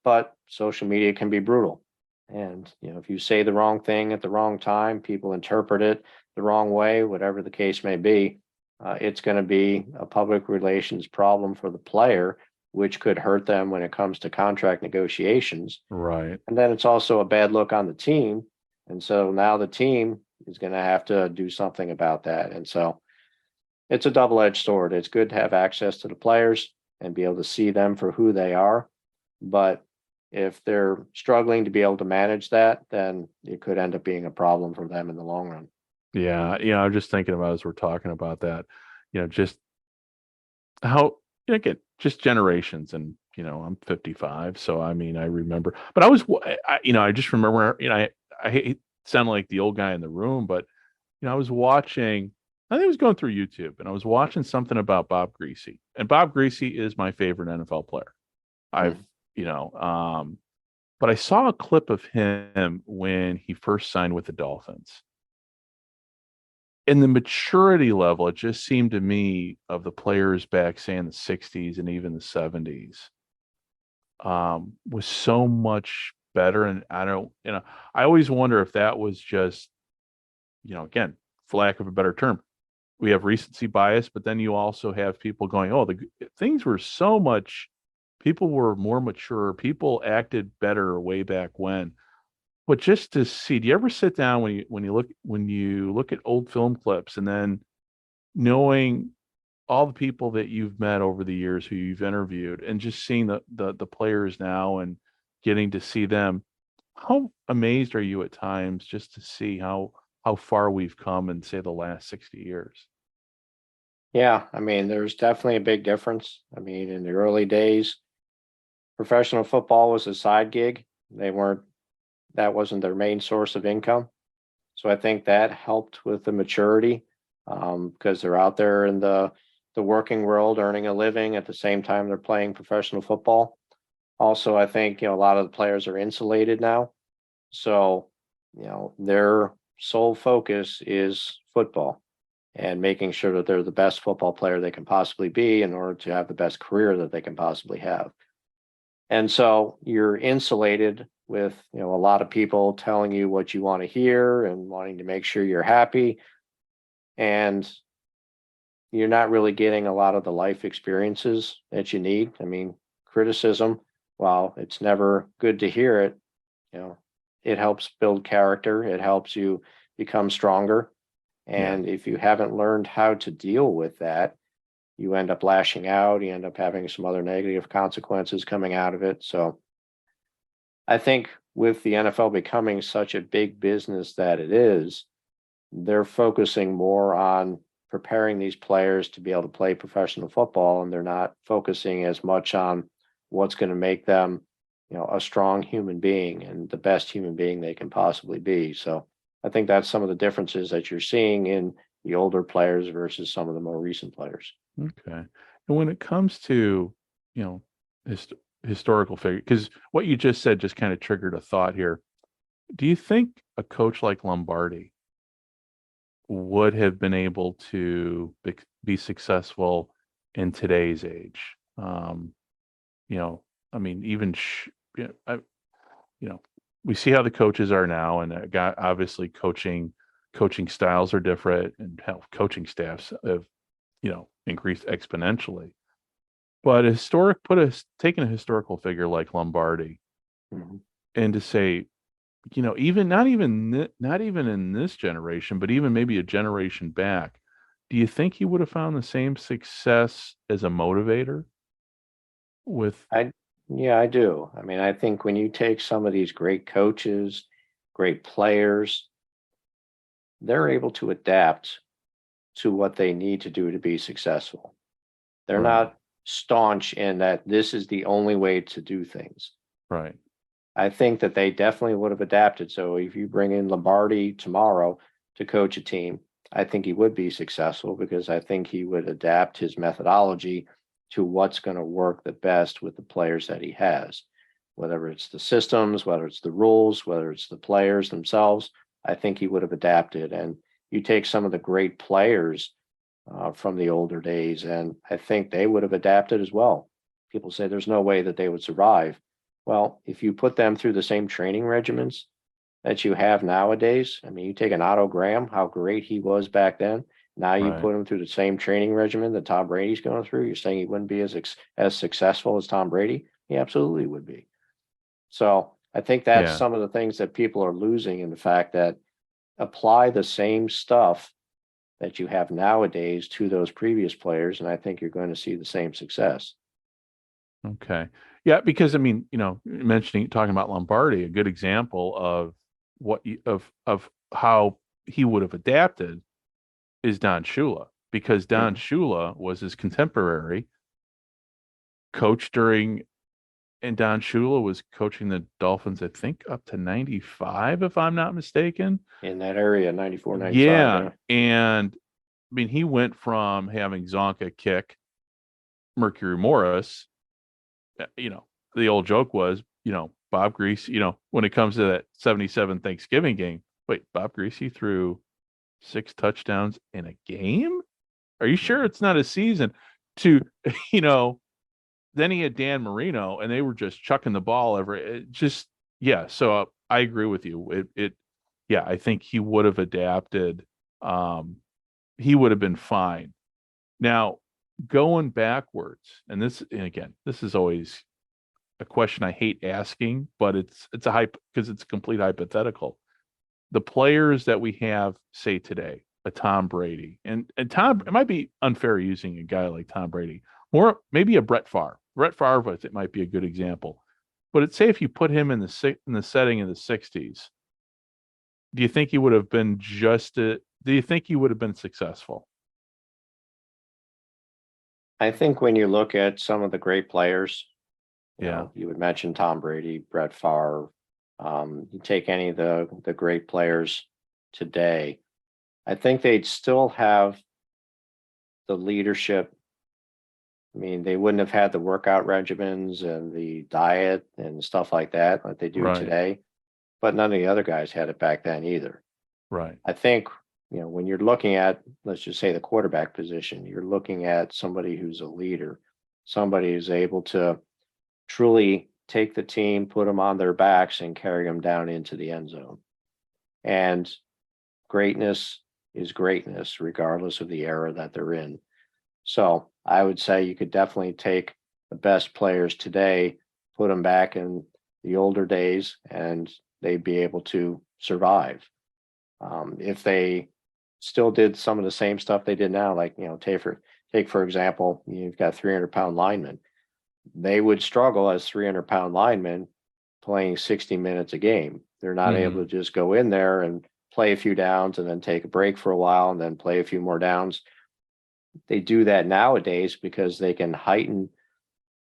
[SPEAKER 3] But social media can be brutal. And, if you say the wrong thing at the wrong time, people interpret it the wrong way, whatever the case may be. It's going to be a public relations problem for the player, which could hurt them when it comes to contract negotiations.
[SPEAKER 2] Right.
[SPEAKER 3] And then it's also a bad look on the team. And so now the team is going to have to do something about that. And so it's a double-edged sword. It's good to have access to the players and be able to see them for who they are. But if they're struggling to be able to manage that, then it could end up being a problem for them in the long run.
[SPEAKER 2] Yeah. I'm just thinking about as we're talking about that, just how, again, just generations. And, I'm 55. So, I mean, I remember, but I just remember, I hate sound like the old guy in the room, but, I was watching, I think I was going through YouTube and I was watching something about Bob Greasy, and Bob Greasy is my favorite NFL player. But I saw a clip of him when he first signed with the Dolphins. In the maturity level, it just seemed to me of the players back, say in the 60s and even the 70s, was so much better. And I always wonder if that was just, again, for lack of a better term, we have recency bias, but then you also have people going, oh, things were so much, people were more mature, people acted better way back when. But just to see, do you ever sit down when you look at old film clips and then knowing all the people that you've met over the years who you've interviewed and just seeing the players now and getting to see them, how amazed are you at times just to see how far we've come in, say, the last 60 years?
[SPEAKER 3] Yeah, I mean, there's definitely a big difference. I mean, in the early days, professional football was a side gig. That wasn't their main source of income. So I think that helped with the maturity, because they're out there in the the working world, earning a living at the same time they're playing professional football. Also, I think, a lot of the players are insulated now. So, their sole focus is football and making sure that they're the best football player they can possibly be in order to have the best career that they can possibly have. And so you're insulated with, a lot of people telling you what you want to hear and wanting to make sure you're happy. And you're not really getting a lot of the life experiences that you need. I mean, criticism, while it's never good to hear it, it helps build character. It helps you become stronger. And if you haven't learned how to deal with that, you end up lashing out. You end up having some other negative consequences coming out of it. So I think with the NFL becoming such a big business that it is, they're focusing more on preparing these players to be able to play professional football, and they're not focusing as much on what's going to make them, a strong human being and the best human being they can possibly be. So I think that's some of the differences that you're seeing in the older players versus some of the more recent players.
[SPEAKER 2] Okay. And when it comes to, historical figure, because what you just said just kind of triggered a thought here. Do you think a coach like Lombardi would have been able to be successful in today's age? I mean, even we see how the coaches are now, and obviously coaching styles are different, and how coaching staffs have increased exponentially. But taking a historical figure like Lombardi, and to say, even not even in this generation, but even maybe a generation back, do you think he would have found the same success as a motivator with?
[SPEAKER 3] Yeah, I do. I mean, I think when you take some of these great coaches, great players, they're able to adapt to what they need to do to be successful. They're
[SPEAKER 2] Right.
[SPEAKER 3] not staunch in that this is the only way to do things.
[SPEAKER 2] Right.
[SPEAKER 3] I think that they definitely would have adapted. So if you bring in Lombardi tomorrow to coach a team, I think he would be successful because I think he would adapt his methodology to what's going to work the best with the players that he has, whether it's the systems, whether it's the rules, whether it's the players themselves. I think he would have adapted. And you take some of the great players from the older days, and I think they would have adapted as well. People say there's no way that they would survive. Well, if you put them through the same training regimens that you have nowadays, I mean, you take an Otto Graham, how great he was back then. Now you
[SPEAKER 2] Right.
[SPEAKER 3] put him through the same training regimen that Tom Brady's going through. You're saying he wouldn't be as successful as Tom Brady? He absolutely would be. So I think that's
[SPEAKER 2] Yeah.
[SPEAKER 3] some of the things that people are losing in the fact that apply the same stuff that you have nowadays to those previous players, and I think you're going to see the same success.
[SPEAKER 2] Okay. Yeah, because I mean, talking about Lombardi, a good example of of how he would have adapted is Don Shula, because Don Shula was his contemporary, coach and Don Shula was coaching the Dolphins, I think, up to 95, if I'm not mistaken.
[SPEAKER 3] In that area, 94, 95.
[SPEAKER 2] Yeah. And I mean, he went from having Zonka kick Mercury Morris. The old joke was, Bob Greasy, when it comes to that 77 Thanksgiving game, wait, Bob Greasy threw 6 touchdowns in a game? Are you sure it's not a season? To, then he had Dan Marino, and they were just chucking the ball so I agree with you. I think he would have adapted. He would have been fine. Now, going backwards, and again, this is always a question I hate asking, but it's a hype because it's a complete hypothetical. The players that we have, say today, a Tom Brady, and Tom, it might be unfair using a guy like Tom Brady, or maybe a Brett Favre. Brett Favre, it might be a good example. But say if you put him in the setting of the 60s, do you think he would have been do you think he would have been successful?
[SPEAKER 3] I think when you look at some of the great players,
[SPEAKER 2] Yeah.
[SPEAKER 3] you would mention Tom Brady, Brett Favre. You take any of the great players today, I think they'd still have the leadership I mean, they wouldn't have had the workout regimens and the diet and stuff like that they do
[SPEAKER 2] Right.
[SPEAKER 3] today. But none of the other guys had it back then either.
[SPEAKER 2] Right.
[SPEAKER 3] I think, when you're looking at, let's just say the quarterback position, you're looking at somebody who's a leader, somebody who's able to truly take the team, put them on their backs, and carry them down into the end zone. And greatness is greatness, regardless of the era that they're in. So I would say you could definitely take the best players today, put them back in the older days, and they'd be able to survive. If they still did some of the same stuff they did now, like, take for example, you've got 300-pound linemen. They would struggle as 300-pound linemen playing 60 minutes a game. They're not able to just go in there and play a few downs and then take a break for a while and then play a few more downs. They do that nowadays because they can heighten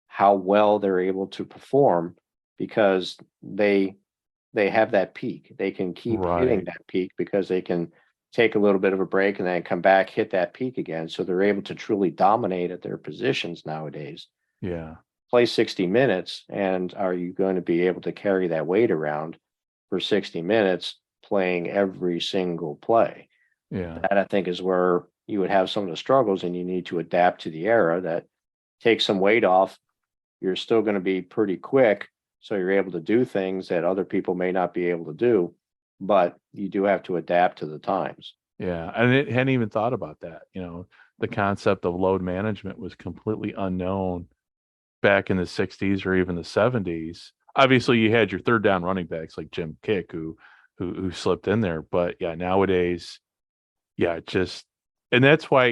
[SPEAKER 3] how well they're able to perform because they have that peak. They can keep hitting
[SPEAKER 2] Right.
[SPEAKER 3] that peak because they can take a little bit of a break and then come back, hit that peak again. So they're able to truly dominate at their positions nowadays.
[SPEAKER 2] Yeah.
[SPEAKER 3] Play 60 minutes, and are you going to be able to carry that weight around for 60 minutes playing every single play?
[SPEAKER 2] Yeah.
[SPEAKER 3] That I think is where you would have some of the struggles, and you need to adapt to the era that takes some weight off. You're still going to be pretty quick, so you're able to do things that other people may not be able to do, but you do have to adapt to the times.
[SPEAKER 2] Yeah. And it hadn't even thought about that. The concept of load management was completely unknown back in the 60s or even the 70s. Obviously, you had your third down running backs like Jim Kick who slipped in there. But yeah, nowadays, yeah, and that's why,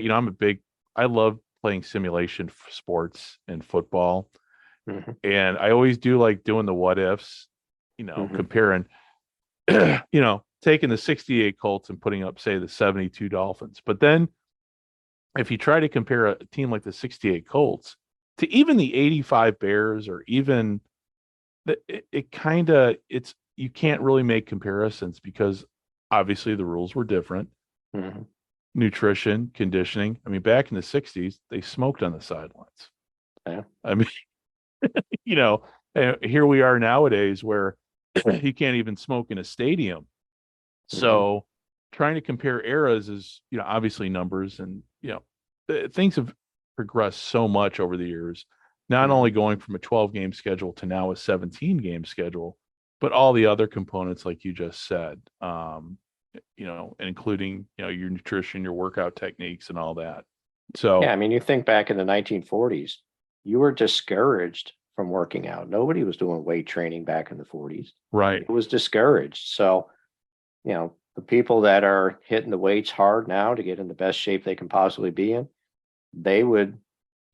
[SPEAKER 2] I love playing simulation sports and football.
[SPEAKER 3] Mhm,
[SPEAKER 2] And I always do like doing the what ifs,
[SPEAKER 3] mhm,
[SPEAKER 2] comparing, taking the 68 Colts and putting up, say, the 72 Dolphins. But then if you try to compare a team like the 68 Colts to even the 85 Bears or even it kind of, you can't really make comparisons because obviously the rules were different.
[SPEAKER 3] mhm.
[SPEAKER 2] Nutrition, conditioning. I mean, back in the 60s, they smoked on the sidelines.
[SPEAKER 3] Yeah.
[SPEAKER 2] I mean, you know, here we are nowadays where you can't even smoke in a stadium.
[SPEAKER 3] Mhm,
[SPEAKER 2] So trying to compare eras is, obviously numbers and, things have progressed so much over the years, not only
[SPEAKER 3] mhm.
[SPEAKER 2] going from a 12 game schedule to now a 17 game schedule, but all the other components, like you just said, including, your nutrition, your workout techniques and all that.
[SPEAKER 3] Yeah,
[SPEAKER 2] So,
[SPEAKER 3] I mean, you think back in the 1940s, you were discouraged from working out. Nobody was doing weight training back in the 40s.
[SPEAKER 2] right.
[SPEAKER 3] It was discouraged. So, the people that are hitting the weights hard now to get in the best shape they can possibly be in, they would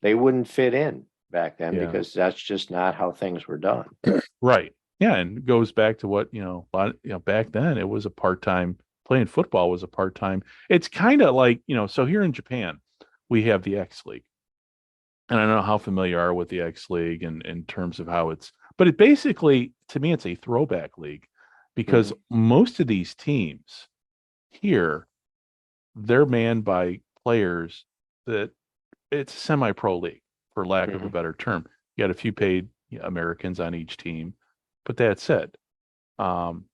[SPEAKER 3] they wouldn't fit in back then
[SPEAKER 2] Yeah.
[SPEAKER 3] because that's just not how things were done.
[SPEAKER 2] Right. Yeah, and it goes back to what, a lot, back then it was a part-time, playing football was a part-time. It's kind of like, so here in Japan, we have the X League. And I don't know how familiar you are with the X League and in terms of how but it basically, to me, it's a throwback league because
[SPEAKER 3] Mhm,
[SPEAKER 2] most of these teams here, they're manned by players that it's a semi-pro league, for lack of a
[SPEAKER 3] mhm.
[SPEAKER 2] better term. You got a few paid Americans on each team, but that's it. Um,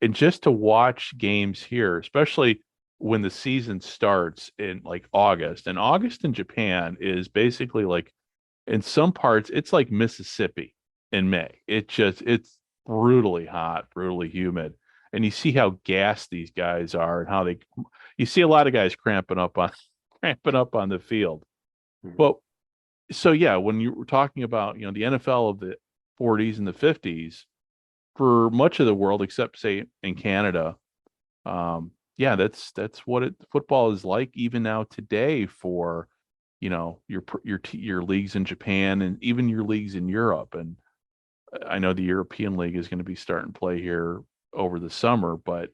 [SPEAKER 2] and just to watch games here, especially when the season starts in like August, and August in Japan is basically like, in some parts, it's like Mississippi in May. It's brutally hot, brutally humid. And you see how gassed these guys are and how you see a lot of guys cramping up on the field.
[SPEAKER 3] Mhm.
[SPEAKER 2] But so yeah, when you were talking about, the NFL of the 40s and the 50s, for much of the world, except say in Canada, yeah, that's what football is like even now today for, your leagues in Japan and even your leagues in Europe. And I know the European League is going to be starting play here over the summer, but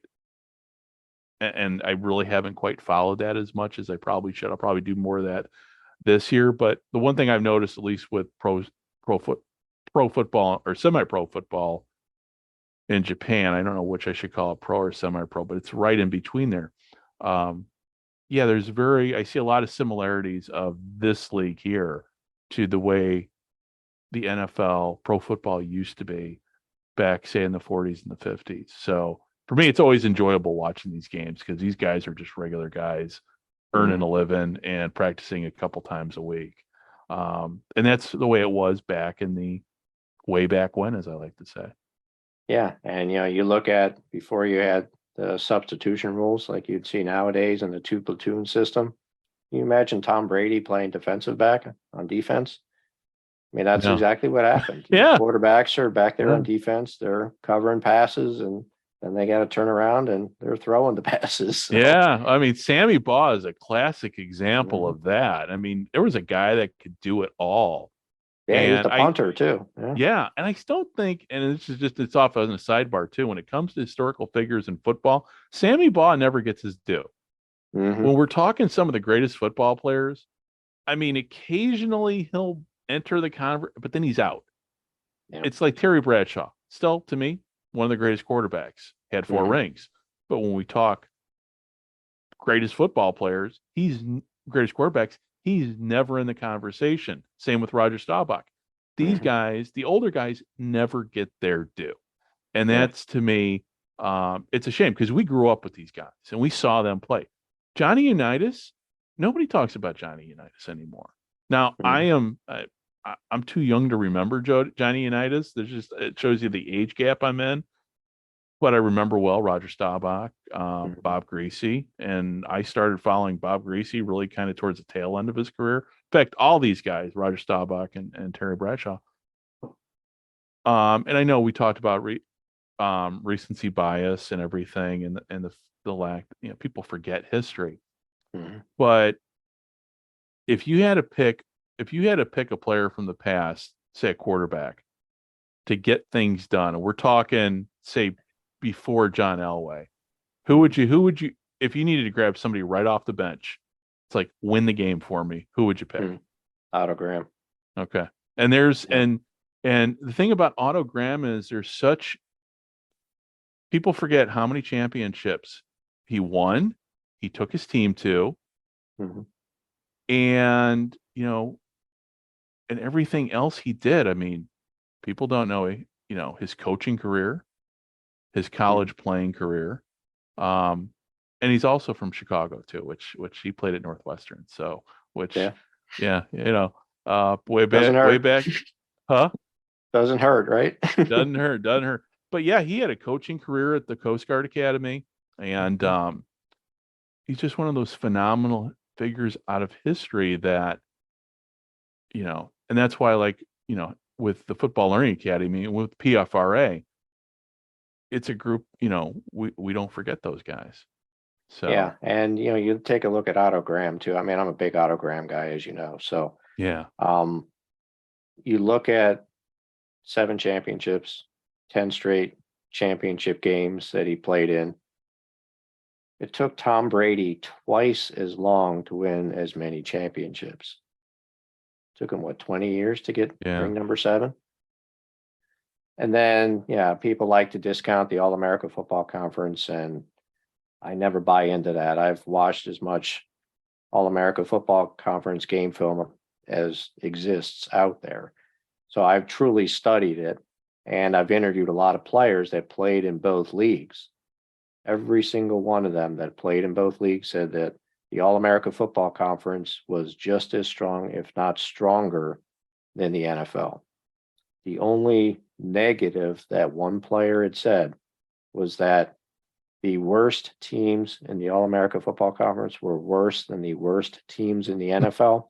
[SPEAKER 2] and I really haven't quite followed that as much as I probably should. I'll probably do more of that this year. But the one thing I've noticed, at least with pro foot, pro football or semi-pro football in Japan, I don't know which I should call it, pro or semi-pro, but it's right in between there. Um, yeah, I see a lot of similarities of this league here to the way the NFL pro football used to be back, say, in the 40s and the 50s. So for me, it's always enjoyable watching these games because these guys are just regular guys earning a living and practicing a couple times a week. And that's the way it was back in the way back when, as I like to say.
[SPEAKER 3] Yeah, and you look at before you had the substitution rules like you'd see nowadays in the two platoon system. Can you imagine Tom Brady playing defensive back on defense? I mean, that's exactly what happened.
[SPEAKER 2] Yeah.
[SPEAKER 3] Quarterbacks are back there on defense. They're covering passes, and then they got to turn around and they're throwing the passes. So.
[SPEAKER 2] Yeah. I mean, Sammy Baugh is a classic example of that. I mean, there was a guy that could do it all.
[SPEAKER 3] Yeah, he's the punter too.
[SPEAKER 2] Yeah. And I still think, and it's off on a sidebar too, when it comes to historical figures in football, Sammy Baugh never gets his due. When we're talking some of the greatest football players, I mean, occasionally he'll enter the convert, but then he's out. Yeah. It's like Terry Bradshaw, still to me, one of the greatest quarterbacks, had 4 rings. But when we talk greatest football players, greatest quarterbacks, he's never in the conversation. Same with Roger Staubach. These guys, the older guys, never get their due. And that's, to me, it's a shame because we grew up with these guys and we saw them play. Johnny Unitas, nobody talks about Johnny Unitas anymore. Now, I'm too young to remember Johnny Unitas. It shows you the age gap I'm in. But I remember well Roger Staubach, Bob Greasy, and I started following Bob Greasy really kind of towards the tail end of his career. In fact, all these guys, Roger Staubach and Terry Bradshaw. And I know we talked about recency bias and everything, and the lack. People forget history. But if you had to pick a player from the past, say a quarterback, to get things done, and we're talking, say, before John Elway, who would you, if you needed to grab somebody right off the bench, it's like, win the game for me, who would you pick?
[SPEAKER 3] Otto Graham.
[SPEAKER 2] Okay. And and the thing about Otto Graham is people forget how many championships he won, he took his team to, and and everything else he did. I mean, people don't know his coaching career, his college playing career, and he's also from Chicago too, which he played at Northwestern. So, way back, huh?
[SPEAKER 3] Doesn't hurt, right?
[SPEAKER 2] doesn't hurt. But yeah, he had a coaching career at the Coast Guard Academy, and he's just one of those phenomenal figures out of history that, and that's why, like, with the Football Learning Academy and with PFRA, it's a group, we don't forget those guys. So
[SPEAKER 3] yeah, and you take a look at Otto Graham too. I mean, I'm a big Otto Graham guy, as you know. So
[SPEAKER 2] yeah,
[SPEAKER 3] you look at 7 championships, 10 straight championship games that he played in. It took Tom Brady twice as long to win as many championships. It took him 20 years to get ring number 7. And then, people like to discount the All-America Football Conference, and I never buy into that. I've watched as much All-America Football Conference game film as exists out there. So I've truly studied it, and I've interviewed a lot of players that played in both leagues. Every single one of them that played in both leagues said that the All-America Football Conference was just as strong, if not stronger, than the NFL. The only negative that one player had said was that the worst teams in the All-America Football Conference were worse than the worst teams in the NFL.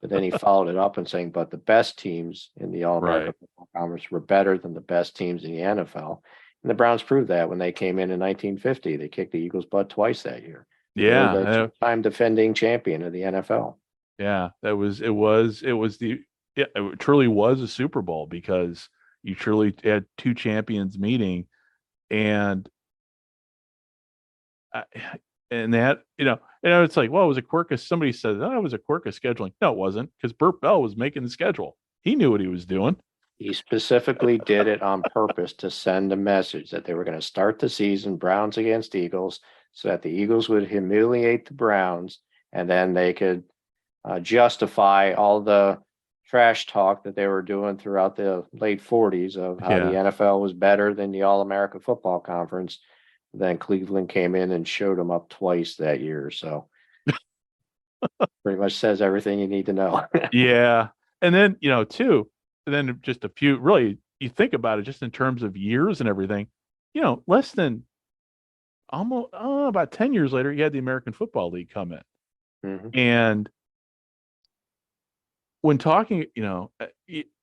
[SPEAKER 3] But then he followed it up and saying, but the best teams in the All-America Football Conference were better than the best teams in the NFL. And the Browns proved that when they came in 1950. They kicked the Eagles' butt twice that year.
[SPEAKER 2] Yeah.
[SPEAKER 3] They were the two-time defending champion of the NFL.
[SPEAKER 2] Yeah, it truly was a Super Bowl because you truly had 2 champions meeting, and that, it's like, well, it was a quirk of, somebody said, oh, it was a quirk of scheduling. No, it wasn't, because Burt Bell was making the schedule. He knew what he was doing.
[SPEAKER 3] He specifically did it on purpose to send a message that they were going to start the season Browns against Eagles. so that the Eagles would humiliate the Browns, and then they could justify all the trash talk that they were doing throughout the late 40s of how the
[SPEAKER 2] Yeah.
[SPEAKER 3] NFL was better than the All-America Football Conference. Then Cleveland came in and showed them up twice that year. So pretty much says everything you need to know.
[SPEAKER 2] Yeah. And then, too, and then just a few, really, you think about it just in terms of years and everything, less than almost about 10 years later, you had the American Football League come in.
[SPEAKER 3] Mhm.
[SPEAKER 2] And when talking,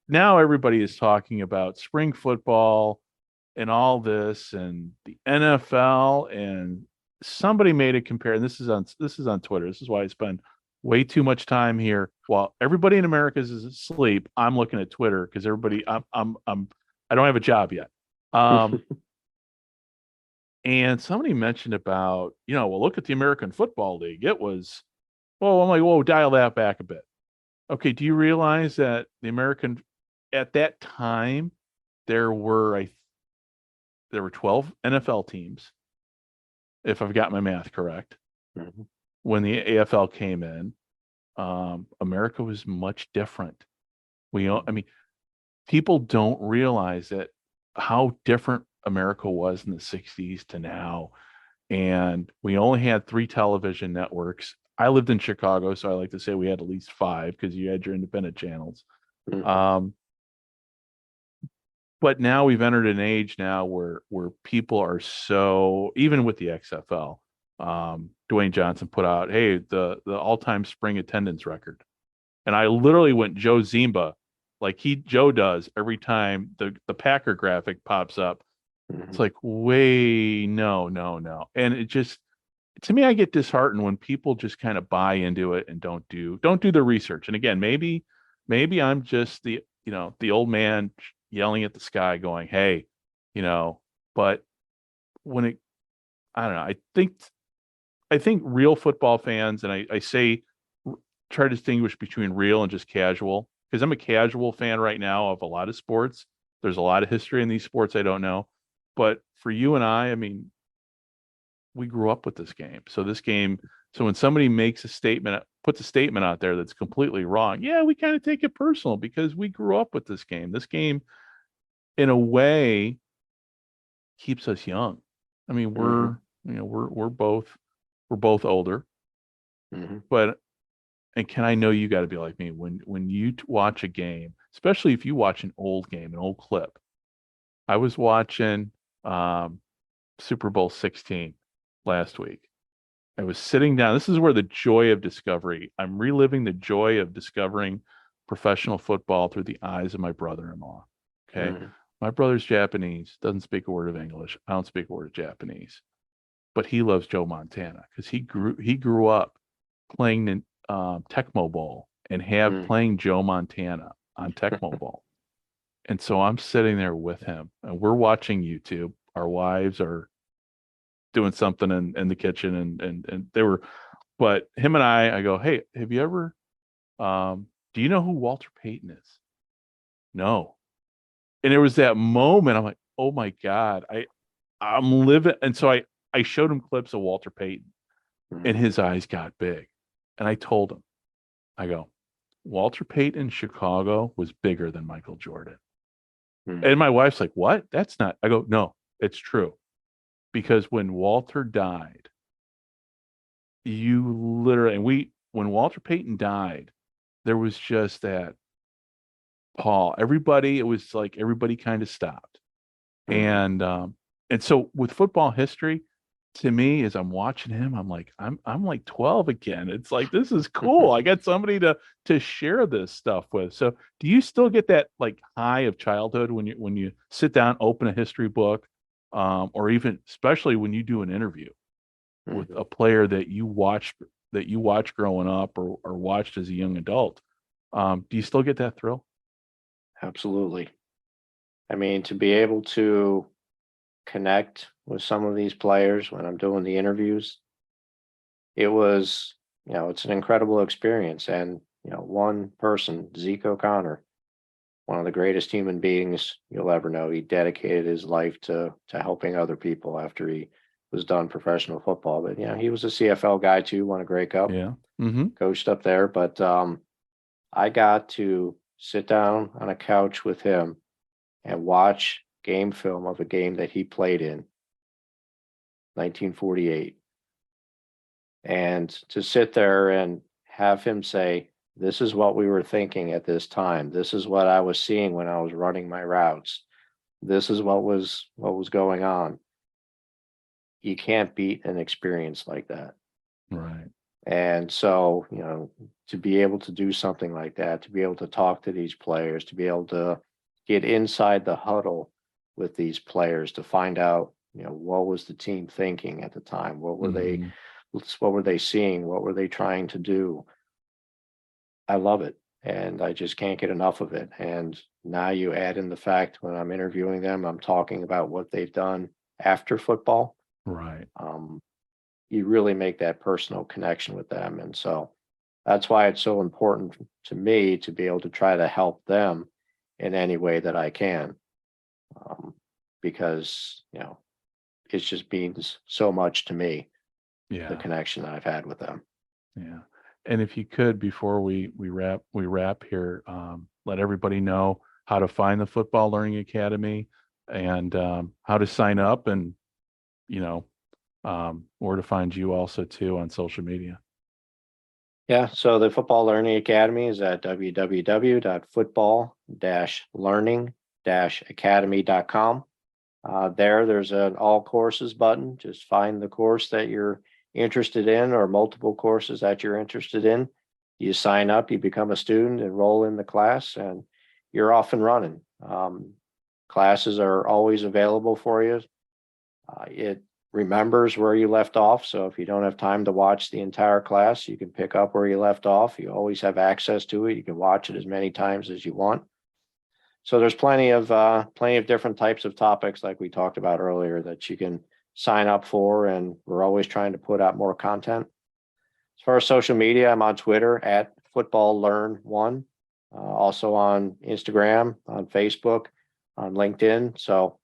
[SPEAKER 2] now everybody is talking about spring football and all this and the NFL, and somebody made a compare, and this is on Twitter. This is why I spend way too much time here. While everybody in America is asleep, I'm looking at Twitter because everybody I don't have a job yet. And somebody mentioned about, well, look at the American Football League. It was, well, I'm like, whoa, dial that back a bit. Okay, do you realize that at that time, there were 12 NFL teams, if I've got my math correct.
[SPEAKER 3] Mhm.
[SPEAKER 2] When the AFL came in, America was much different. I mean, people don't realize that how different America was in the 60s to now. And we only had 3 television networks. I lived in Chicago, so I like to say we had at least 5 because you had your independent channels.
[SPEAKER 3] Mhm.
[SPEAKER 2] But now we've entered an age now where people are so, even with the XFL, Dwayne Johnson put out, hey, the all-time spring attendance record. And I literally went Joe Zimba, like Joe does every time the Packer graphic pops up. It's
[SPEAKER 3] Mhm.
[SPEAKER 2] like, way, no, no, no. And it just, to me, I get disheartened when people just kind of buy into it and don't do the research. And again, maybe I'm just the old man yelling at the sky going, hey, but when I don't know, I think real football fans, and I say, try to distinguish between real and just casual, because I'm a casual fan right now of a lot of sports. There's a lot of history in these sports I don't know. But for you and I mean, we grew up with this game. So when somebody puts a statement out there that's completely wrong, yeah, we kind of take it personal because we grew up with this game. This game, in a way, keeps us young. I mean,
[SPEAKER 3] Mhm.
[SPEAKER 2] we're both older,
[SPEAKER 3] Mhm.
[SPEAKER 2] but and Ken, I know you got to be like me when you watch a game, especially if you watch an old game, an old clip. I was watching um, Super Bowl 16 last week. I was sitting down. This is where the joy of discovery. I'm reliving the joy of discovering professional football through the eyes of my brother-in-law. Okay.
[SPEAKER 3] Mhm.
[SPEAKER 2] My brother's Japanese, doesn't speak a word of English. I don't speak a word of Japanese, but he loves Joe Montana because he grew up playing in Tecmo Bowl and
[SPEAKER 3] Mhm.
[SPEAKER 2] playing Joe Montana on Tecmo Bowl. And so I'm sitting there with him and we're watching YouTube. Our wives are doing something in the kitchen and they were, but him and I go, hey, have you ever, do you know who Walter Payton is? No. And there was that moment. I'm like, oh my God, I'm living. And so I showed him clips of Walter Payton and
[SPEAKER 3] Mhm.
[SPEAKER 2] his eyes got big. And I told him, I go, Walter Payton in Chicago was bigger than Michael Jordan.
[SPEAKER 3] Mhm.
[SPEAKER 2] And my wife's like, what? That's not, I go, no, it's true. Because when Walter died, you literally, when Walter Payton died, there was just that it was like everybody kind of stopped.
[SPEAKER 3] Mhm.
[SPEAKER 2] And so with football history, to me, as I'm watching him, I'm like, I'm like 12 again. It's like, this is cool. I got somebody to share this stuff with. So do you still get that like high of childhood when you sit down, open a history book, or even especially when you do an interview with
[SPEAKER 3] Mhm.
[SPEAKER 2] a player that you watched growing up or watched as a young adult? Do you still get that thrill?
[SPEAKER 3] Absolutely. I mean, to be able to connect with some of these players when I'm doing the interviews, it was, it's an incredible experience. And, one person, Zeke O'Connor, one of the greatest human beings you'll ever know, he dedicated his life to helping other people after he was done professional football. But he was a CFL guy too, won a Grey Cup,
[SPEAKER 2] Yeah. Mm-hmm.
[SPEAKER 3] coached up there. But I got to sit down on a couch with him and watch game film of a game that he played in 1948. And to sit there and have him say, this is what we were thinking at this time. This is what I was seeing when I was running my routes. This is what was going on. You can't beat an experience like that.
[SPEAKER 2] Right.
[SPEAKER 3] And so, to be able to do something like that, to be able to talk to these players, to be able to get inside the huddle with these players, to find out, what was the team thinking at the time? What were they seeing? What were they trying to do? I love it. And I just can't get enough of it. And now you add in the fact when I'm interviewing them, I'm talking about what they've done after football.
[SPEAKER 2] Right.
[SPEAKER 3] You really make that personal connection with them. And so that's why it's so important to me to be able to try to help them in any way that I can. Because, it just means so much to me, the connection that I've had with them.
[SPEAKER 2] Yeah. And if you could, before we wrap here, let everybody know how to find the Football Learning Academy and how to sign up, and where to find you also too on social media.
[SPEAKER 3] Yeah, so the Football Learning Academy is at www.football-learning-academy.com. There's an all courses button. Just find the course that you're interested in, or multiple courses that you're interested in. You sign up, you become a student, enroll in the class, and you're off and running. Classes are always available for you. It remembers where you left off. So if you don't have time to watch the entire class, you can pick up where you left off. You always have access to it. You can watch it as many times as you want. So there's plenty of different types of topics, like we talked about earlier, that you can sign up for, and we're always trying to put out more content. As far as social media, I'm on Twitter at FootballLearn1, also on Instagram, on Facebook, on LinkedIn. So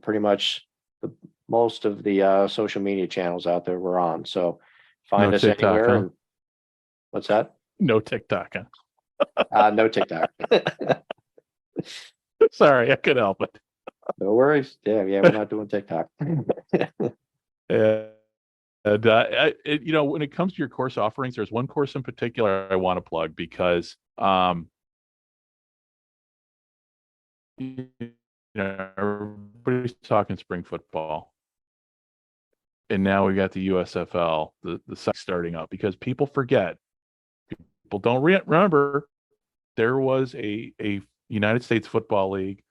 [SPEAKER 3] pretty much most of the social media channels out there we're on. So find us
[SPEAKER 2] TikTok,
[SPEAKER 3] anywhere.
[SPEAKER 2] huh?
[SPEAKER 3] And what's that?
[SPEAKER 2] No TikTok. Huh?
[SPEAKER 3] No TikTok.
[SPEAKER 2] Sorry, I couldn't help it.
[SPEAKER 3] No worries. Yeah, we're not doing TikTok.
[SPEAKER 2] And when it comes to your course offerings, there's one course in particular I want to plug because everybody's talking spring football, and now we got the USFL, the starting up, because people forget. People don't remember there was a United States Football League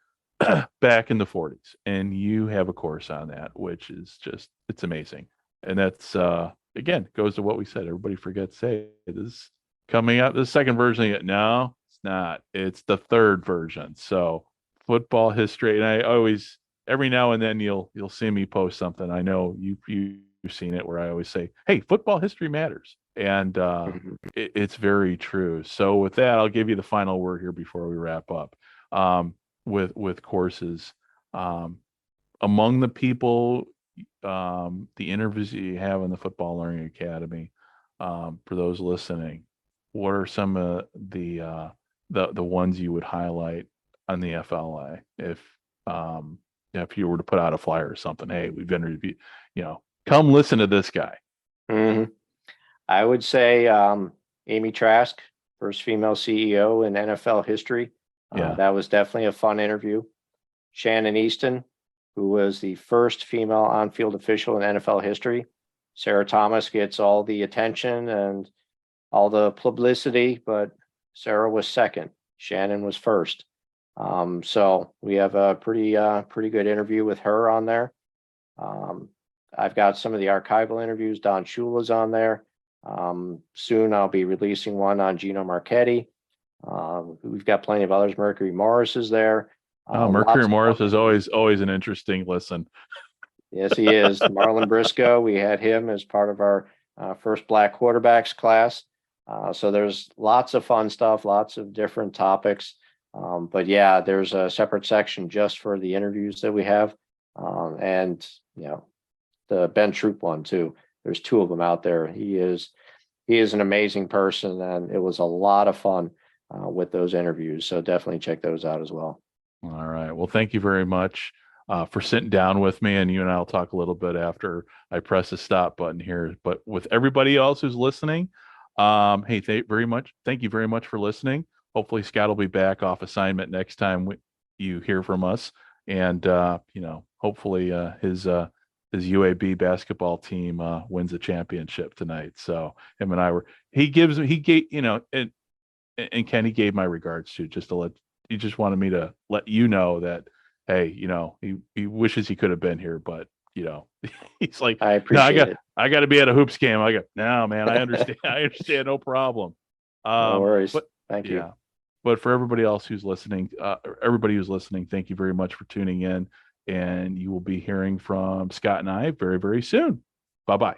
[SPEAKER 2] back in the 40s, and you have a course on that, which is just, it's amazing. And that's again, goes to what we said. Everybody forgets, hey, this is coming out, the second version of it. No, it's not. It's the third version. So football history, and I always, every now and then you'll see me post something. I know you've seen it, where I always say, hey, football history matters. And it's very true. So with that, I'll give you the final word here before we wrap up. With courses, among the people, the interviews that you have in the Football Learning Academy, for those listening, what are some of the ones you would highlight on the FLA? If you were to put out a flyer or something, hey, we've interviewed, come listen to this guy.
[SPEAKER 3] Mm-hmm. I would say Amy Trask, first female CEO in NFL history. That was definitely a fun interview. Shannon Easton, who was the first female on-field official in NFL history. Sarah Thomas gets all the attention and all the publicity, but Sarah was second. Shannon was first. So we have a pretty good interview with her on there. I've got some of the archival interviews. Don Shula's on there. Soon I'll be releasing one on Gino Marchetti. We've got plenty of others. Mercury Morris is there.
[SPEAKER 2] Mercury Morris is always an interesting listen.
[SPEAKER 3] Yes, he is. Marlon Briscoe, we had him as part of our first Black quarterbacks class. So there's lots of fun stuff, lots of different topics. But yeah, there's a separate section just for the interviews that we have. And the Ben Troop one too. There's 2 of them out there. He is an amazing person, and it was a lot of fun with those interviews. So definitely check those out as well.
[SPEAKER 2] All right. Well, thank you very much for sitting down with me, and you and I'll talk a little bit after I press the stop button here. But with everybody else who's listening, hey, thank you very much for listening. Hopefully Scott will be back off assignment next time you hear from us, and hopefully his UAB basketball team wins a championship tonight. So him and I and Kenny gave my regards to, he just wanted me to let you know that, hey, he wishes he could have been here, but he's like,
[SPEAKER 3] I appreciate it.
[SPEAKER 2] I got to be at a hoops game. I go, no, man, I understand. I understand. No problem.
[SPEAKER 3] No worries.
[SPEAKER 2] But,
[SPEAKER 3] thank you.
[SPEAKER 2] Yeah. But for everybody else who's listening, thank you very much for tuning in. And you will be hearing from Scott and I very, very soon. Bye-bye.